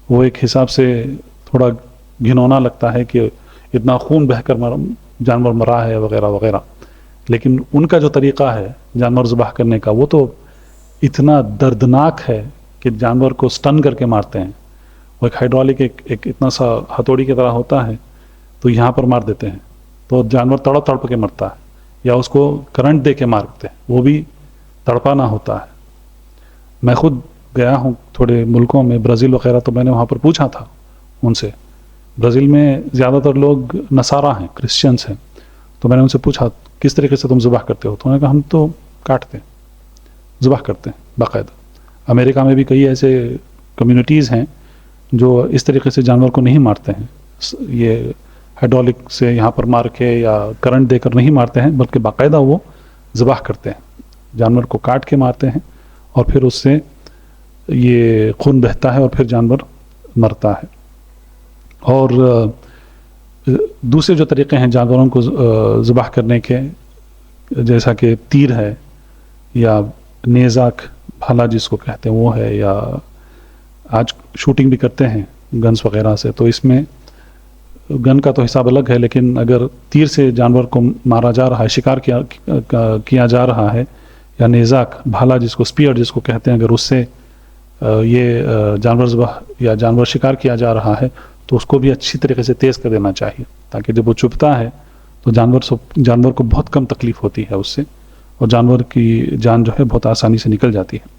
وہ ایک حساب سے تھوڑا گھنونا لگتا ہے کہ اتنا خون بہہ کر جانور مرا ہے وغیرہ وغیرہ، لیکن ان کا جو طریقہ ہے جانور ذبح کرنے کا، وہ تو اتنا دردناک ہے کہ جانور کو سٹن کر کے مارتے ہیں۔ وہ ایک ہائیڈرولک ایک اتنا سا ہتھوڑی کی طرح ہوتا ہے، تو یہاں پر مار دیتے ہیں تو جانور تڑپ تڑپ کے مرتا ہے، یا اس کو کرنٹ دے کے مارتے ہیں، وہ بھی تڑپانا ہوتا ہے۔ میں خود گیا ہوں تھوڑے ملکوں میں، برازیل وغیرہ، تو میں نے وہاں پر پوچھا تھا ان سے، برازیل میں زیادہ تر لوگ نصارہ ہیں، کرسچنس ہیں، تو میں نے ان سے پوچھا کس طریقے سے تم ذبح کرتے ہو؟ تو انہوں نے کہا ہم تو کاٹتے ہیں، ذبح کرتے ہیں باقاعدہ۔ امریکہ میں بھی کئی ایسے کمیونٹیز ہیں جو اس طریقے سے جانور کو نہیں مارتے ہیں، یہ ہائیڈرولک سے یہاں پر مار کے یا کرنٹ دے کر نہیں مارتے ہیں، بلکہ باقاعدہ وہ ذبح کرتے ہیں، جانور کو کاٹ کے مارتے ہیں، اور پھر اس سے یہ خون بہتا ہے اور پھر جانور مرتا ہے۔ اور دوسرے جو طریقے ہیں جانوروں کو ذبح کرنے کے، جیسا کہ تیر ہے یا نیزاک بھالا جس کو کہتے ہیں وہ ہے، یا آج شوٹنگ بھی کرتے ہیں گنز وغیرہ سے، تو اس میں گن کا تو حساب الگ ہے، لیکن اگر تیر سے جانور کو مارا جا رہا ہے، شکار کیا جا رہا ہے، یا نیزاک بھالا جس کو اسپیئر جس کو کہتے ہیں، اگر اس سے یہ جانور ذبح یا جانور شکار کیا جا رہا ہے تو اس کو بھی اچھی طریقے سے تیز کر دینا چاہیے، تاکہ جب وہ چبھتا ہے تو جانور کو بہت کم تکلیف ہوتی ہے اس سے، اور جانور کی جان جو ہے بہت آسانی سے نکل جاتی ہے۔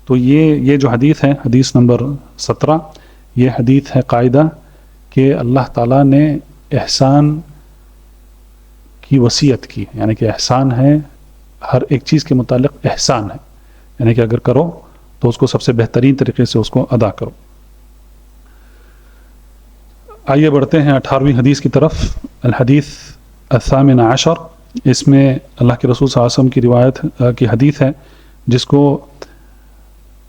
تو یہ جو حدیث ہے، حدیث نمبر 17، یہ حدیث ہے قاعدہ کہ اللہ تعالیٰ نے احسان کی وصیت کی، یعنی کہ احسان ہے، ہر ایک چیز کے متعلق احسان ہے، یعنی کہ اگر کرو تو اس کو سب سے بہترین طریقے سے اس کو ادا کرو۔ آئیے بڑھتے ہیں 18ویں حدیث کی طرف۔ الحدیث الثامن عشر، اس میں اللہ کے رسول صلی اللہ علیہ وسلم کی روایت کی حدیث ہے، جس کو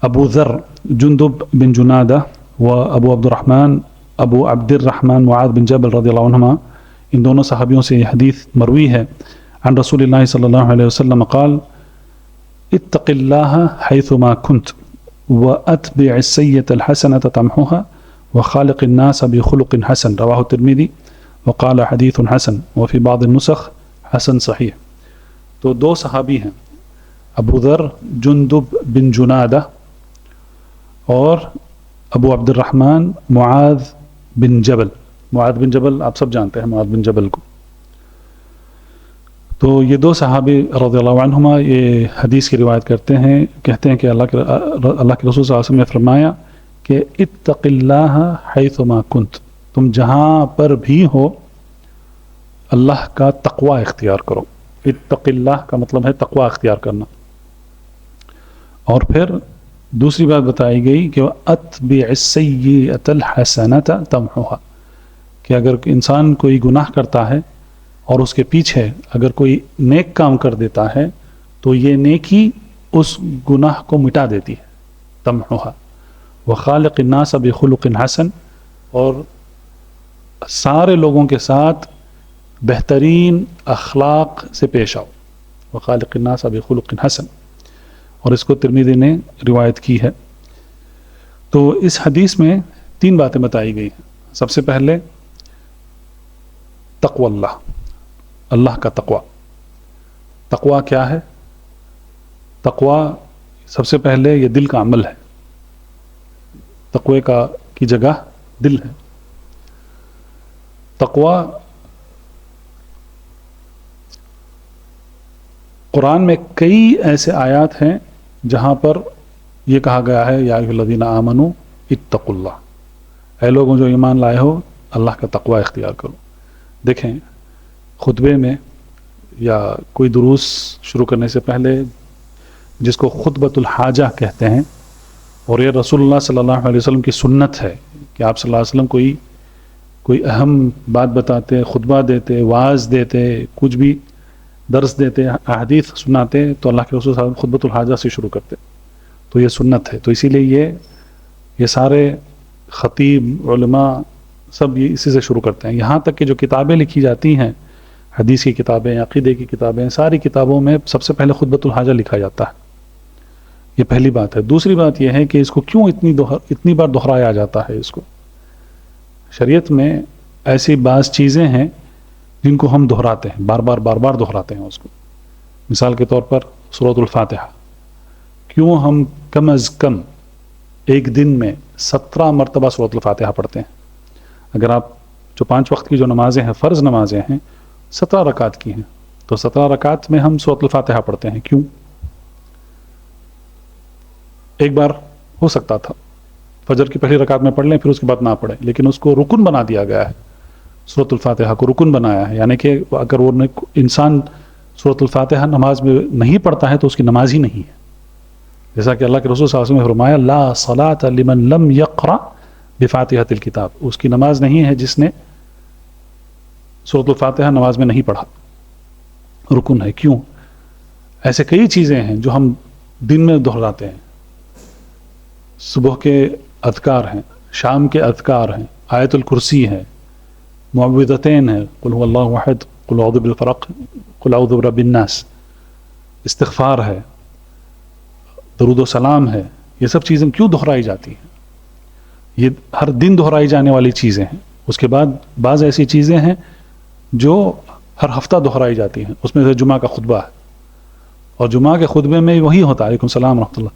ابو ذر جندب بن جنادہ و ابو عبد الرحمن معاذ بن جبل رضی اللہ عنہما، ان دونوں صحابیوں سے یہ حدیث مروی ہے۔ عن رسول اللہ صلی اللہ علیہ وسلم قال اتق اللہ حیثما کنت واتبع السیئۃ الحسنۃ تمحوها وخالق الناس بخلق حسن، رواہ الترمذی وقال حدیث حسن وفی بعض النسخ حسن صحیح۔ تو دو صحابی ہیں، ابو ذر جندب بن جنادہ اور ابو عبد الرحمن معاذ بن جبل۔ معاذ بن جبل آپ سب جانتے ہیں، معاذ بن جبل کو۔ تو یہ دو صحابی رضی اللہ عنہما یہ حدیث کی روایت کرتے ہیں، کہتے ہیں کہ اللہ کے رسول صلی اللہ علیہ وسلم نے فرمایا کہ اتق اللہ حیثما کنت، تم جہاں پر بھی ہو اللہ کا تقوی اختیار کرو۔ اتق اللہ کا مطلب ہے تقوی اختیار کرنا۔ اور پھر دوسری بات بتائی گئی کہ اتبع السیئۃ الحسنۃ تمحوها، کہ اگر انسان کوئی گناہ کرتا ہے اور اس کے پیچھے اگر کوئی نیک کام کر دیتا ہے تو یہ نیکی اس گناہ کو مٹا دیتی ہے، تمحوها۔ وخالق الناس بخلق حسن، اور سارے لوگوں کے ساتھ بہترین اخلاق سے پیش آؤ۔ وخالق الناس بخلق حسن، اور اس کو ترمذی نے روایت کی ہے۔ تو اس حدیث میں 3 باتیں بتائی گئی ہیں۔ سب سے پہلے تقوی اللہ کا تقوی۔ تقوی کیا ہے؟ تقوی سب سے پہلے یہ دل کا عمل ہے، تقوی کی جگہ دل ہے۔ تقوی قرآن میں کئی ایسے آیات ہیں جہاں پر یہ کہا گیا ہے یا ایھا الذین آمنوا اتقوا اللہ، اے لوگوں جو ایمان لائے ہو اللہ کا تقوی اختیار کرو۔ دیکھیں خطبے میں یا کوئی دروس شروع کرنے سے پہلے جس کو خطبۃ الحاجہ کہتے ہیں، اور یہ رسول اللہ صلی اللہ علیہ وسلم کی سنت ہے کہ آپ صلی اللہ علیہ وسلم کوئی اہم بات بتاتے، خطبہ دیتے، واعظ دیتے، کچھ بھی درس دیتے، احادیث سناتے، تو اللہ کے رسول صلی اللہ علیہ وسلم خطبۃ الحاجہ سے شروع کرتے۔ تو یہ سنت ہے، تو اسی لیے یہ سارے خطیب علماء سب یہ اسی سے شروع کرتے ہیں۔ یہاں تک کہ جو کتابیں لکھی جاتی ہیں، حدیث کی کتابیں، عقیدے کی کتابیں، ساری کتابوں میں سب سے پہلے خطبۃ الحاجہ لکھا جاتا ہے۔ یہ پہلی بات ہے۔ دوسری بات یہ ہے کہ اس کو کیوں اتنی بار دہرایا جاتا ہے؟ اس کو شریعت میں ایسی بعض چیزیں ہیں جن کو ہم دہراتے ہیں، بار بار دہراتے ہیں اس کو۔ مثال کے طور پر سورۃ الفاتحہ، کیوں ہم کم از کم ایک دن میں 17 مرتبہ سورۃ الفاتحہ پڑھتے ہیں؟ اگر آپ جو 5 وقت کی جو نمازیں ہیں، فرض نمازیں ہیں، 17 رکعت کی ہیں، تو 17 رکعت میں ہم سورۃ الفاتحہ پڑھتے ہیں، کیوں؟ ایک بار ہو سکتا تھا فجر کی پہلی رکعت میں پڑھ لیں، پھر اس کے بعد نہ پڑھیں، لیکن اس کو رکن بنا دیا گیا ہے، سورۃ الفاتحہ کو رکن بنایا ہے، یعنی کہ اگر وہ انسان سورۃ الفاتحہ نماز میں نہیں پڑھتا ہے تو اس کی نماز ہی نہیں ہے۔ جیسا کہ اللہ کے رسول صلی اللہ علیہ وسلم نے فرمایا لا صلاۃ لمن لم یقرأ بفاتحۃ الکتاب، اس کی نماز نہیں ہے جس نے سورۃ الفاتحہ نماز میں نہیں پڑھا، رکن ہے۔ کیوں؟ ایسے کئی چیزیں ہیں جو ہم دن میں دہراتے ہیں، صبح کے اذکار ہیں، شام کے اذکار ہیں، آیت الکرسی ہے، معوذتین ہے، قل هو اللہ احد، قل اعوذ بالفلق، قل اعوذ برب الناس، استغفار ہے، درود و سلام ہے۔ یہ سب چیزیں کیوں دہرائی جاتی ہیں؟ یہ ہر دن دہرائی جانے والی چیزیں ہیں، اس کے بعد بعض ایسی چیزیں ہیں جو ہر ہفتہ دہرائی جاتی ہیں، اس میں سے جمعہ کا خطبہ ہے، اور جمعہ کے خطبے میں وہی ہوتا ہے، علیکم السلام ورحمۃ اللہ،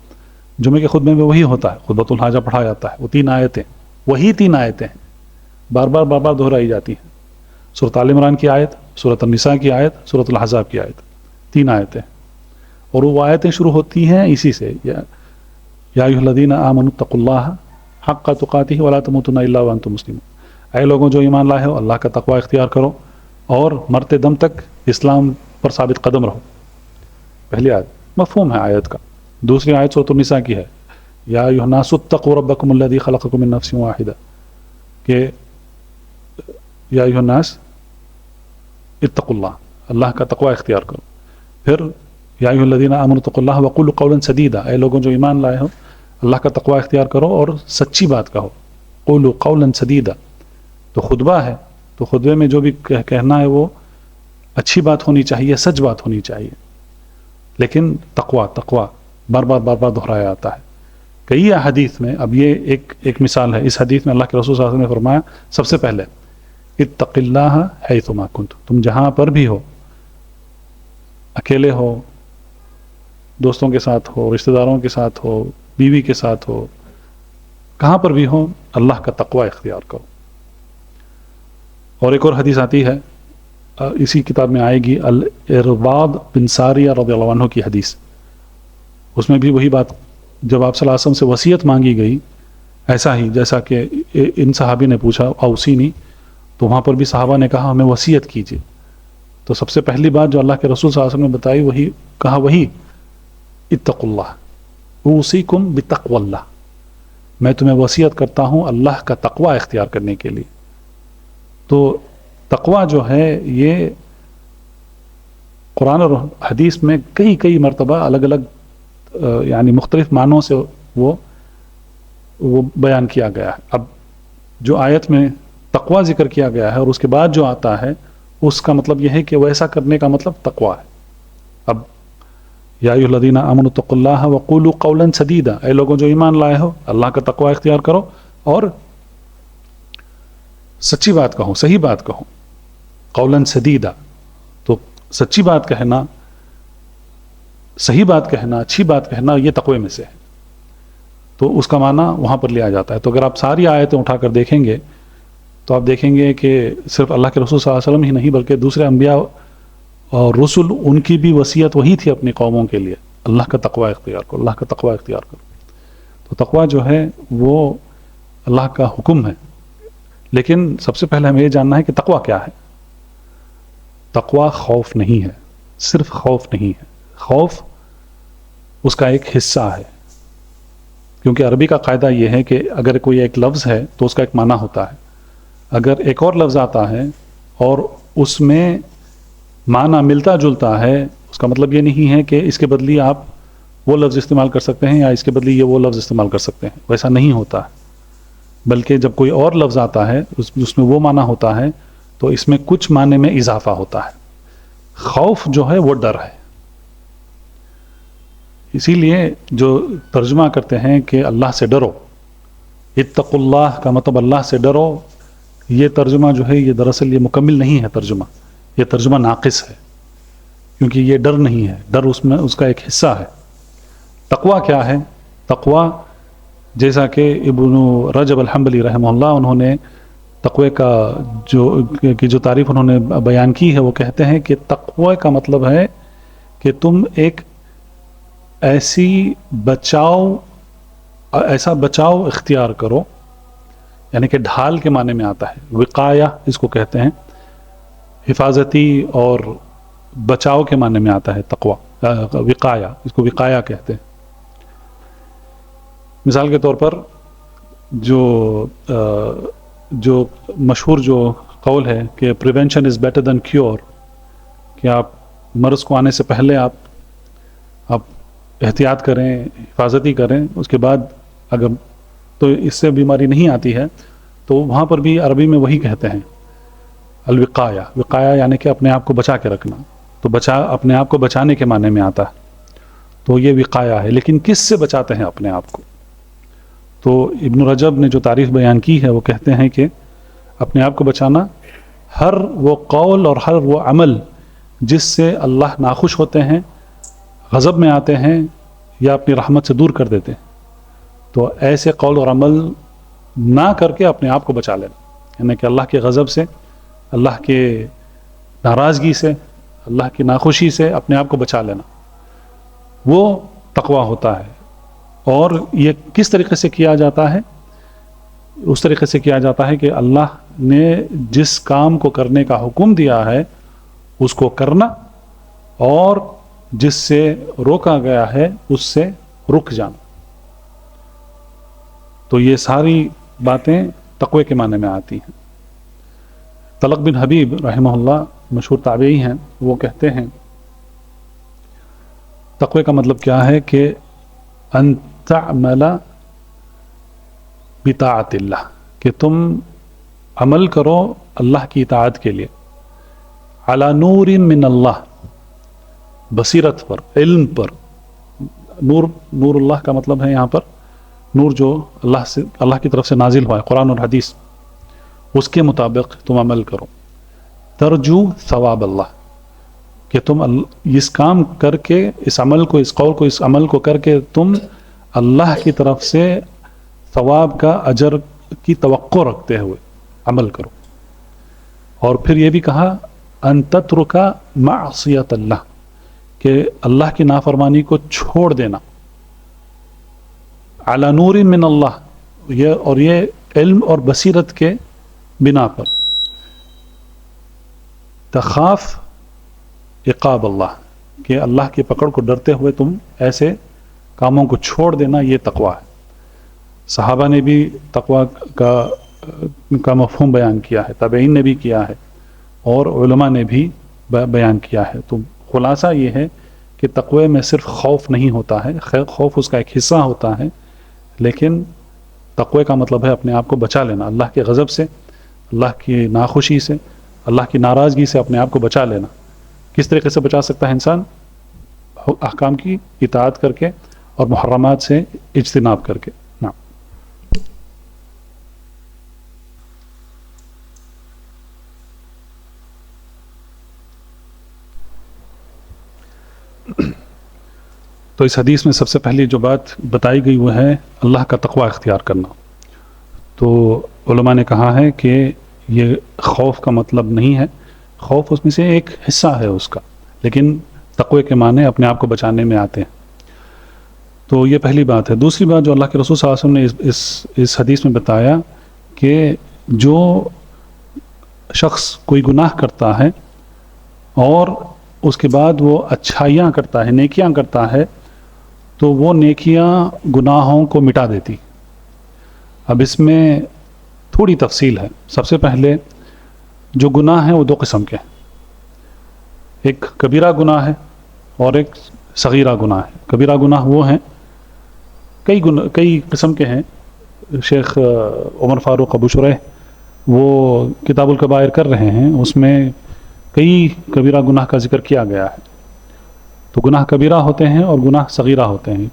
جمعے کے خطبے میں وہی ہوتا ہے، خطبۃ الحاجہ پڑھا جاتا ہے، وہ 3 آیتیں، وہی 3 آیتیں ہیں، بار بار دہرائی جاتی ہیں، سورۃ آل عمران کی آیت، سورۃ النساء کی آیت، سورۃ الاحزاب کی آیت، 3 آیتیں، اور وہ آیتیں شروع ہوتی ہیں اسی سے، یا ایھا الذین آمنوا اتقوا اللہ حق تقاتہ ولا تموتن الا وانتم مسلمون، اے لوگوں جو ایمان لائے ہو اللہ کا تقوی اختیار کرو اور مرتے دم تک اسلام پر ثابت قدم رہو. پہلی آیت مفہوم ہے آیت کا. دوسری آیت سورۃ النساء کی ہے، یا ایھا الناس اتقوا ربکم الذی خلقکم من نفس واحدہ، کہ یا ایھا الناس اتقوا اللہ، اللہ کا تقوی اختیار کرو. پھر یا ایھا الذین آمنوا اتقوا اللہ وقولوا قولا سدیدا، اے لوگوں جو ایمان لائے ہو اللہ کا تقوی اختیار کرو اور سچی بات کہو. قولوا قولا سدیدا تو خطبہ ہے، تو خطبے میں جو بھی کہنا ہے وہ اچھی بات ہونی چاہیے، سچ بات ہونی چاہیے، لیکن تقوی بار بار دہرایا آتا ہے. کئی احادیث میں، اب یہ ایک مثال ہے، اس حدیث میں اللہ کے رسول صلی اللہ علیہ وسلم نے فرمایا سب سے پہلے اتق اللہ حیثما کنت، تم جہاں پر بھی ہو، اکیلے ہو، دوستوں کے ساتھ ہو، رشتہ داروں کے ساتھ ہو، بیوی کے ساتھ ہو، کہاں پر بھی ہو اللہ کا تقوی اختیار کرو. اور ایک اور حدیث آتی ہے، اسی کتاب میں آئے گی، الارباض بن ساریہ رضی اللہ عنہ کی حدیث، اس میں بھی وہی بات، جب آپ صلی اللہ علیہ وسلم سے وصیت مانگی گئی، ایسا ہی جیسا کہ ان صحابی نے پوچھا اوصینی، تو وہاں پر بھی صحابہ نے کہا ہمیں وصیت کیجیے. تو سب سے پہلی بات جو اللہ کے رسول صلی اللہ علیہ وسلم نے بتائی وہی اتقوا اللہ اوصیکم بتقوی اللہ، میں تمہیں وصیت کرتا ہوں اللہ کا تقوی اختیار کرنے کے لیے. تو تقوی جو ہے یہ قرآن اور حدیث میں کئی مرتبہ الگ الگ یعنی مختلف معنوں سے وہ بیان کیا گیا ہے. اب جو آیت میں تقوی ذکر کیا گیا ہے اور اس کے بعد جو آتا ہے اس کا مطلب یہ ہے کہ ویسا کرنے کا مطلب تقوی ہے. اب یا ایھا الذین آمنوا اتقوا اللہ وقولوا قولا سدیدا، اے لوگوں جو ایمان لائے ہو اللہ کا تقوی اختیار کرو اور سچی بات کہو، صحیح بات کہو. قولا سدیدا تو سچی بات کہنا، صحیح بات کہنا، اچھی بات کہنا، یہ تقوی میں سے ہے. تو اس کا معنی وہاں پر لیا جاتا ہے. تو اگر آپ ساری آیتیں اٹھا کر دیکھیں گے تو آپ دیکھیں گے کہ صرف اللہ کے رسول صلی اللہ علیہ وسلم ہی نہیں بلکہ دوسرے انبیاء اور رسل، ان کی بھی وصیت وہی تھی اپنی قوموں کے لیے، اللہ کا تقوی اختیار کرو، اللہ کا تقوی اختیار کرو. تو تقوی جو ہے وہ اللہ کا حکم ہے. لیکن سب سے پہلے ہمیں یہ جاننا ہے کہ تقوی کیا ہے. تقوی خوف نہیں ہے، صرف خوف نہیں ہے، خوف اس کا ایک حصہ ہے. کیونکہ عربی کا قاعدہ یہ ہے کہ اگر کوئی ایک لفظ ہے تو اس کا ایک معنی ہوتا ہے. اگر ایک اور لفظ آتا ہے اور اس میں معنی ملتا جلتا ہے، اس کا مطلب یہ نہیں ہے کہ اس کے بدلی آپ وہ لفظ استعمال کر سکتے ہیں یا اس کے بدلی یہ وہ لفظ استعمال کر سکتے ہیں. ویسا نہیں ہوتا ہے، بلکہ جب کوئی اور لفظ آتا ہے اس میں وہ معنی ہوتا ہے تو اس میں کچھ معنی میں اضافہ ہوتا ہے. خوف جو ہے وہ ڈر ہے. اسی لیے جو ترجمہ کرتے ہیں کہ اللہ سے ڈرو، اتقوا اللہ کا مطلب اللہ سے ڈرو، یہ ترجمہ جو ہے یہ دراصل یہ مکمل نہیں ہے. یہ ترجمہ ناقص ہے، کیونکہ یہ ڈر نہیں ہے، ڈر اس کا ایک حصہ ہے. تقوی کیا ہے؟ تقوی جیسا کہ ابن رجب الحنبلی رحمہ اللہ، انہوں نے تقوی کا جو تعریف انہوں نے بیان کی ہے، وہ کہتے ہیں کہ تقوی کا مطلب ہے کہ تم ایک ایسا بچاؤ اختیار کرو، یعنی کہ ڈھال کے معنی میں آتا ہے. وقایہ اس کو کہتے ہیں، حفاظتی اور بچاؤ کے معنی میں آتا ہے تقوی. وقایہ، اس کو وقایہ کہتے ہیں. مثال کے طور پر جو مشہور جو قول ہے کہ prevention is better than cure, کہ آپ مرض کو آنے سے پہلے آپ احتیاط کریں، حفاظتی کریں، اس کے بعد اگر تو اس سے بیماری نہیں آتی ہے، تو وہاں پر بھی عربی میں وہی کہتے ہیں الوقایہ. وقایہ یعنی کہ اپنے آپ کو بچا کے رکھنا، تو اپنے آپ کو بچانے کے معنی میں آتا ہے. تو یہ وقایہ ہے. لیکن کس سے بچاتے ہیں اپنے آپ کو؟ تو ابن رجب نے جو تعریف بیان کی ہے وہ کہتے ہیں کہ اپنے آپ کو بچانا ہر وہ قول اور ہر وہ عمل جس سے اللہ ناخوش ہوتے ہیں، غضب میں آتے ہیں یا اپنی رحمت سے دور کر دیتے ہیں، تو ایسے قول اور عمل نہ کر کے اپنے آپ کو بچا لینا، یعنی کہ اللہ کے غضب سے، اللہ کے ناراضگی سے، اللہ کی ناخوشی سے اپنے آپ کو بچا لینا، وہ تقویٰ ہوتا ہے۔ اور یہ کس طریقے سے کیا جاتا ہے؟ اس طریقے سے کیا جاتا ہے کہ اللہ نے جس کام کو کرنے کا حکم دیا ہے اس کو کرنا، اور جس سے روکا گیا ہے اس سے رک جانا۔ تو یہ ساری باتیں تقوی کے معنی میں آتی ہیں۔ طلق بن حبیب رحمہ اللہ مشہور تابعی ہیں، وہ کہتے ہیں تقوی کا مطلب کیا ہے کہ ان تعمل بطاعت اللہ، کہ تم عمل کرو اللہ کی اطاعت کے لیے، علی نور من اللہ، بصیرت پر، علم پر۔ نور اللہ کا مطلب ہے یہاں پر نور جو اللہ کی طرف سے نازل ہوا ہے، قرآن اور حدیث، اس کے مطابق تم عمل کرو۔ ترجو ثواب اللہ، کہ تم اس کام کر کے، اس عمل کو، اس قول کو، اس عمل کو کر کے تم اللہ کی طرف سے ثواب کا، اجر کی توقع رکھتے ہوئے عمل کرو۔ اور پھر یہ بھی کہا ان تترک معصیت اللہ، کہ اللہ کی نافرمانی کو چھوڑ دینا، علی نور من اللہ، یہ علم اور بصیرت کے بنا پر۔ تخاف عقاب اللہ، کہ اللہ کی پکڑ کو ڈرتے ہوئے تم ایسے کاموں کو چھوڑ دینا، یہ تقویٰ ہے۔ صحابہ نے بھی تقویٰ کا مفہوم بیان کیا ہے، تابعین نے بھی کیا ہے، اور علماء نے بھی بیان کیا ہے۔ تو خلاصہ یہ ہے کہ تقوی میں صرف خوف نہیں ہوتا ہے، خوف اس کا ایک حصہ ہوتا ہے، لیکن تقوی کا مطلب ہے اپنے آپ کو بچا لینا اللہ کے غضب سے، اللہ کی ناخوشی سے، اللہ کی ناراضگی سے اپنے آپ کو بچا لینا۔ کس طریقے سے بچا سکتا ہے انسان؟ احکام کی اطاعت کر کے اور محرمات سے اجتناب کر کے۔ نعم۔ تو اس حدیث میں سب سے پہلی جو بات بتائی گئی وہ ہے اللہ کا تقوی اختیار کرنا۔ تو علماء نے کہا ہے کہ یہ خوف کا مطلب نہیں ہے، خوف اس میں سے ایک حصہ ہے اس کا، لیکن تقوی کے معنی اپنے آپ کو بچانے میں آتے ہیں۔ تو یہ پہلی بات ہے۔ دوسری بات جو اللہ کے رسول صلی اللہ علیہ وسلم نے اس حدیث میں بتایا کہ جو شخص کوئی گناہ کرتا ہے اور اس کے بعد وہ اچھائیاں کرتا ہے، نیکیاں کرتا ہے، تو وہ نیکیاں گناہوں کو مٹا دیتی۔ اب اس میں تھوڑی تفصیل ہے۔ سب سے پہلے جو گناہ ہیں وہ دو قسم کے ہیں، ایک کبیرہ گناہ ہے اور ایک صغیرہ گناہ ہے۔ کبیرہ گناہ وہ ہیں، کئی قسم کے ہیں۔ شیخ عمر فاروق ابو شریح وہ کتاب الکبائر کر رہے ہیں، اس میں کئی کبیرہ گناہ کا ذکر کیا گیا ہے۔ تو گناہ کبیرہ ہوتے ہیں اور گناہ صغیرہ ہوتے ہیں۔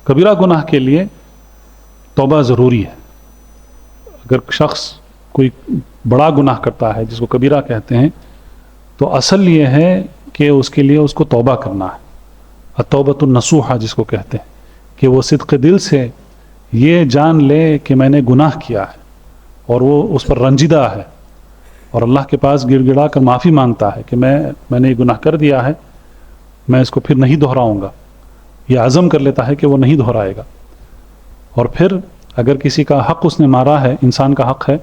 کبیرہ گناہ کے لیے توبہ ضروری ہے۔ اگر شخص کوئی بڑا گناہ کرتا ہے جس کو کبیرہ کہتے ہیں، تو اصل یہ ہے کہ اس کے لیے اس کو توبہ کرنا ہے، التوبۃ النصوحہ جس کو کہتے ہیں، کہ وہ صدق دل سے یہ جان لے کہ میں نے گناہ کیا ہے اور وہ اس پر رنجیدہ ہے، اور اللہ کے پاس گڑ گڑا کر معافی مانگتا ہے کہ میں نے یہ گناہ کر دیا ہے، میں اس کو پھر نہیں دہراؤں گا۔ یہ عزم کر لیتا ہے کہ وہ نہیں دہرائے گا۔ اور پھر اگر کسی کا حق اس نے مارا ہے، انسان کا حق ہے،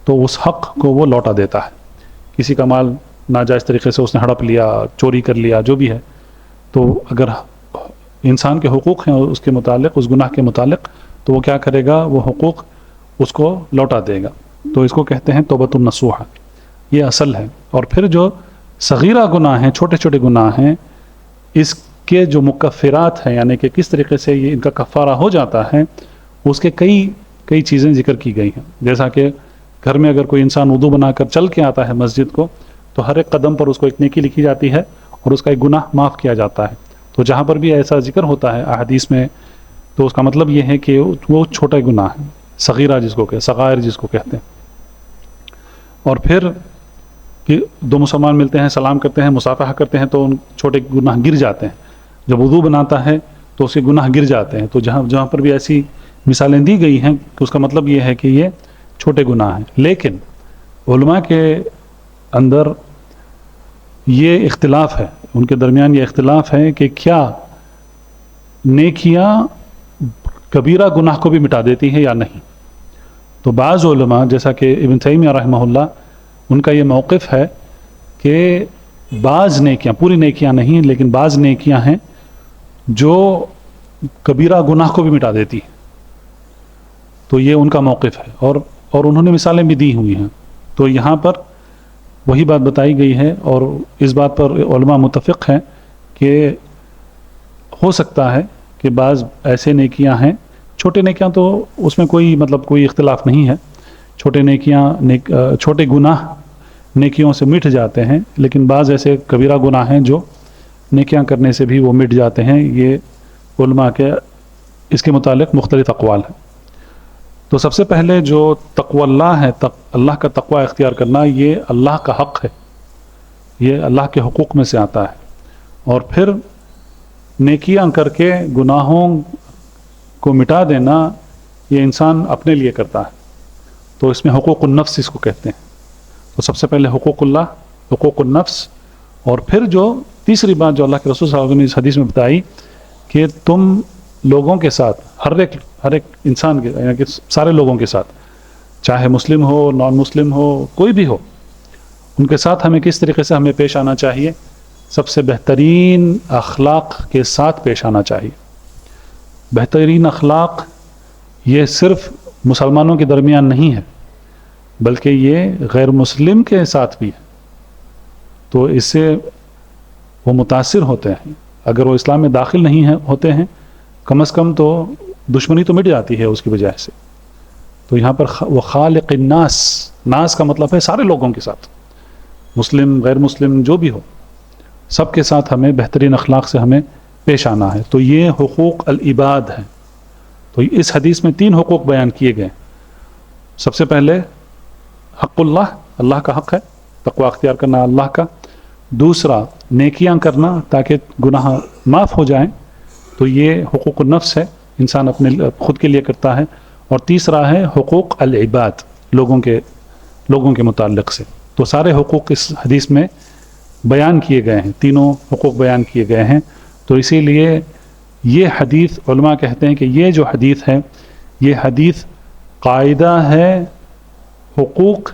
تو اس حق کو وہ لوٹا دیتا ہے۔ کسی کا مال ناجائز طریقے سے اس نے ہڑپ لیا، چوری کر لیا، جو بھی ہے، تو اگر انسان کے حقوق ہیں اس کے متعلق، اس گناہ کے متعلق، تو وہ کیا کرے گا؟ وہ حقوق اس کو لوٹا دے گا۔ تو اس کو کہتے ہیں توبۃ النصوحہ، یہ اصل ہے۔ اور پھر جو صغیرہ گناہ ہیں، چھوٹے چھوٹے گناہ ہیں، اس کے جو مکفرات ہیں، یعنی کہ کس طریقے سے یہ ان کا کفارہ ہو جاتا ہے، اس کے کئی چیزیں ذکر کی گئی ہیں۔ جیسا کہ گھر میں اگر کوئی انسان وضو بنا کر چل کے آتا ہے مسجد کو، تو ہر ایک قدم پر اس کو ایک نیکی لکھی جاتی ہے اور اس کا ایک گناہ معاف کیا جاتا ہے۔ تو جہاں پر بھی ایسا ذکر ہوتا ہے احادیث میں، تو اس کا مطلب یہ ہے کہ وہ چھوٹا گناہ ہے۔ صغیرہ جس کو صغائر جس کو کہتے ہیں. اور پھر کہ دو مسلمان ملتے ہیں، سلام کرتے ہیں، مصافحہ کرتے ہیں تو ان چھوٹے گناہ گر جاتے ہیں. جب وضو بناتا ہے تو اس کے گناہ گر جاتے ہیں. تو جہاں پر بھی ایسی مثالیں دی گئی ہیں کہ اس کا مطلب یہ ہے کہ یہ چھوٹے گناہ ہیں. لیکن علماء کے اندر یہ اختلاف ہے، ان کے درمیان یہ اختلاف ہے کہ کیا نیکیاں کبیرہ گناہ کو بھی مٹا دیتی ہیں یا نہیں. تو بعض علماء جیسا کہ ابن تیمیہ رحمہ اللہ، ان کا یہ موقف ہے کہ بعض نیکیاں، پوری نیکیاں نہیں لیکن بعض نیکیاں ہیں جو کبیرہ گناہ کو بھی مٹا دیتی ہیں. تو یہ ان کا موقف ہے، اور انہوں نے مثالیں بھی دی ہوئی ہیں. تو یہاں پر وہی بات بتائی گئی ہے، اور اس بات پر علماء متفق ہیں کہ ہو سکتا ہے کہ بعض ایسے نیکیاں ہیں، چھوٹے نیکیاں تو اس میں کوئی اختلاف نہیں ہے، چھوٹے گناہ نیکیوں سے مٹ جاتے ہیں، لیکن بعض ایسے کبیرہ گناہ ہیں جو نیکیاں کرنے سے بھی وہ مٹ جاتے ہیں. یہ علماء کے اس کے متعلق مختلف اقوال ہیں. تو سب سے پہلے جو تقوی اللہ ہے، اللہ کا تقوی اختیار کرنا، یہ اللہ کا حق ہے، یہ اللہ کے حقوق میں سے آتا ہے. اور پھر نیکیاں کر کے گناہوں کو مٹا دینا یہ انسان اپنے لیے کرتا ہے. تو اس میں حقوق النفس اس کو کہتے ہیں. تو سب سے پہلے حقوق اللہ، حقوق النفس، اور پھر جو تیسری بات جو اللہ کے رسول صلی اللہ علیہ وسلم نے اس حدیث میں بتائی کہ تم لوگوں کے ساتھ، ہر ایک انسان کے، یعنی کہ سارے لوگوں کے ساتھ، چاہے مسلم ہو، نان مسلم ہو، کوئی بھی ہو، ان کے ساتھ ہمیں کس طریقے سے ہمیں پیش آنا چاہیے؟ سب سے بہترین اخلاق کے ساتھ پیش آنا چاہیے. بہترین اخلاق یہ صرف مسلمانوں کے درمیان نہیں ہے، بلکہ یہ غیر مسلم کے ساتھ بھی ہے. تو اس سے وہ متاثر ہوتے ہیں. اگر وہ اسلام میں داخل نہیں ہوتے ہیں، کم از کم تو دشمنی تو مٹ جاتی ہے اس کی وجہ سے. تو یہاں پر وہ خالق الناس، ناس کا مطلب ہے سارے لوگوں کے ساتھ، مسلم غیر مسلم جو بھی ہو، سب کے ساتھ ہمیں بہترین اخلاق سے ہمیں پیش آنا ہے. تو یہ حقوق العباد ہیں. تو اس حدیث میں 3 حقوق بیان کیے گئے. سب سے پہلے حق اللہ، اللہ کا حق ہے، تقوی اختیار کرنا اللہ کا. دوسرا نیکیاں کرنا تاکہ گناہ معاف ہو جائیں، تو یہ حقوق النفس ہے، انسان اپنے خود کے لیے کرتا ہے. اور تیسرا ہے حقوق العباد، لوگوں کے متعلق سے. تو سارے حقوق اس حدیث میں بیان کیے گئے ہیں، تینوں حقوق بیان کیے گئے ہیں. تو اسی لیے یہ حدیث، علماء کہتے ہیں کہ یہ جو حدیث ہے، یہ حدیث قاعدہ ہے حقوق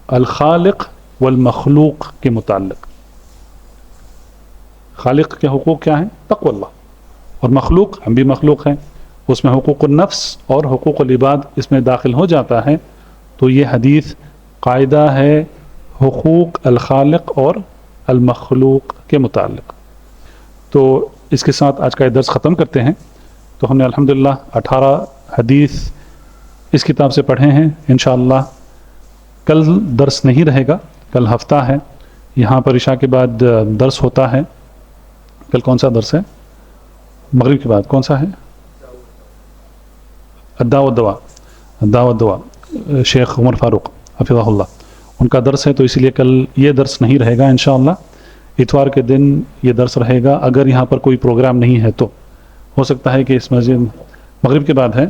الخالق والمخلوق کے متعلق. خالق کے حقوق کیا ہیں؟ تقوی اللہ. اور مخلوق، ہم بھی مخلوق ہیں، اس میں حقوق النفس اور حقوق العباد اس میں داخل ہو جاتا ہے. تو یہ حدیث قاعدہ ہے حقوق الخالق اور المخلوق کے متعلق. تو اس کے ساتھ آج کا یہ درس ختم کرتے ہیں. تو ہم نے الحمدللہ 18 حدیث اس کتاب سے پڑھے ہیں. انشاءاللہ کل درس نہیں رہے گا، کل ہفتہ ہے. یہاں پر عشاء کے بعد درس ہوتا ہے. کل کون سا درس ہے؟ مغرب کے بعد. کون سا ہے؟ الدعوۃ والدواء، شیخ عمر فاروق حفظہ اللہ، ان کا درس ہے. تو اسی لیے کل یہ درس نہیں رہے گا. انشاءاللہ اتوار کے دن یہ درس رہے گا. اگر یہاں پر کوئی پروگرام نہیں ہے تو ہو سکتا ہے کہ اس مسجد مغرب کے بعد ہے،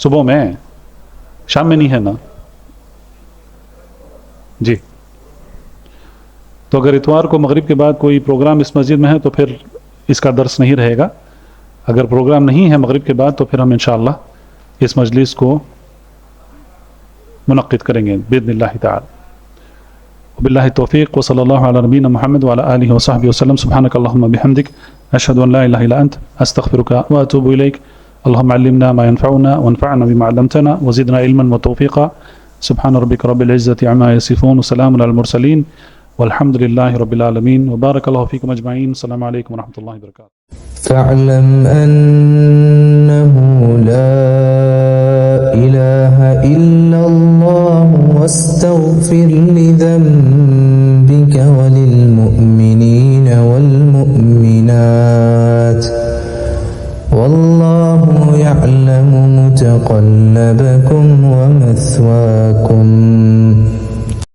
صبح میں، شام میں نہیں ہے نا جی. تو اگر اتوار کو مغرب کے بعد کوئی پروگرام اس مسجد میں ہے تو پھر اس کا درس نہیں رہے گا. اگر پروگرام نہیں ہے مغرب کے بعد تو پھر ہم انشاءاللہ اس مجلس کو منعقد کریں گے باذن اللہ تعالی. وباللہ التوفیق، وصلی اللہ علی نبینا محمد وعلی آلہ وصحبہ وسلم. سبحانک اللہم بحمدک، اشہد ان لا الہ الا انت، استغفرک واتوب الیک. اللہم علمنا ما ينفعنا وانفعنا بما علمتنا وزدنا علما وتوفیقا. سبحان ربک رب العزة عما یصفون وسلام علی المرسلین والحمد للہ رب العالمین. وبارک اللہ فیکم اجمعین. السلام علیکم ورحمۃ اللہ وبرکاتہ. فاعلم أنه لا إله إلا الله واستغفر لذنبك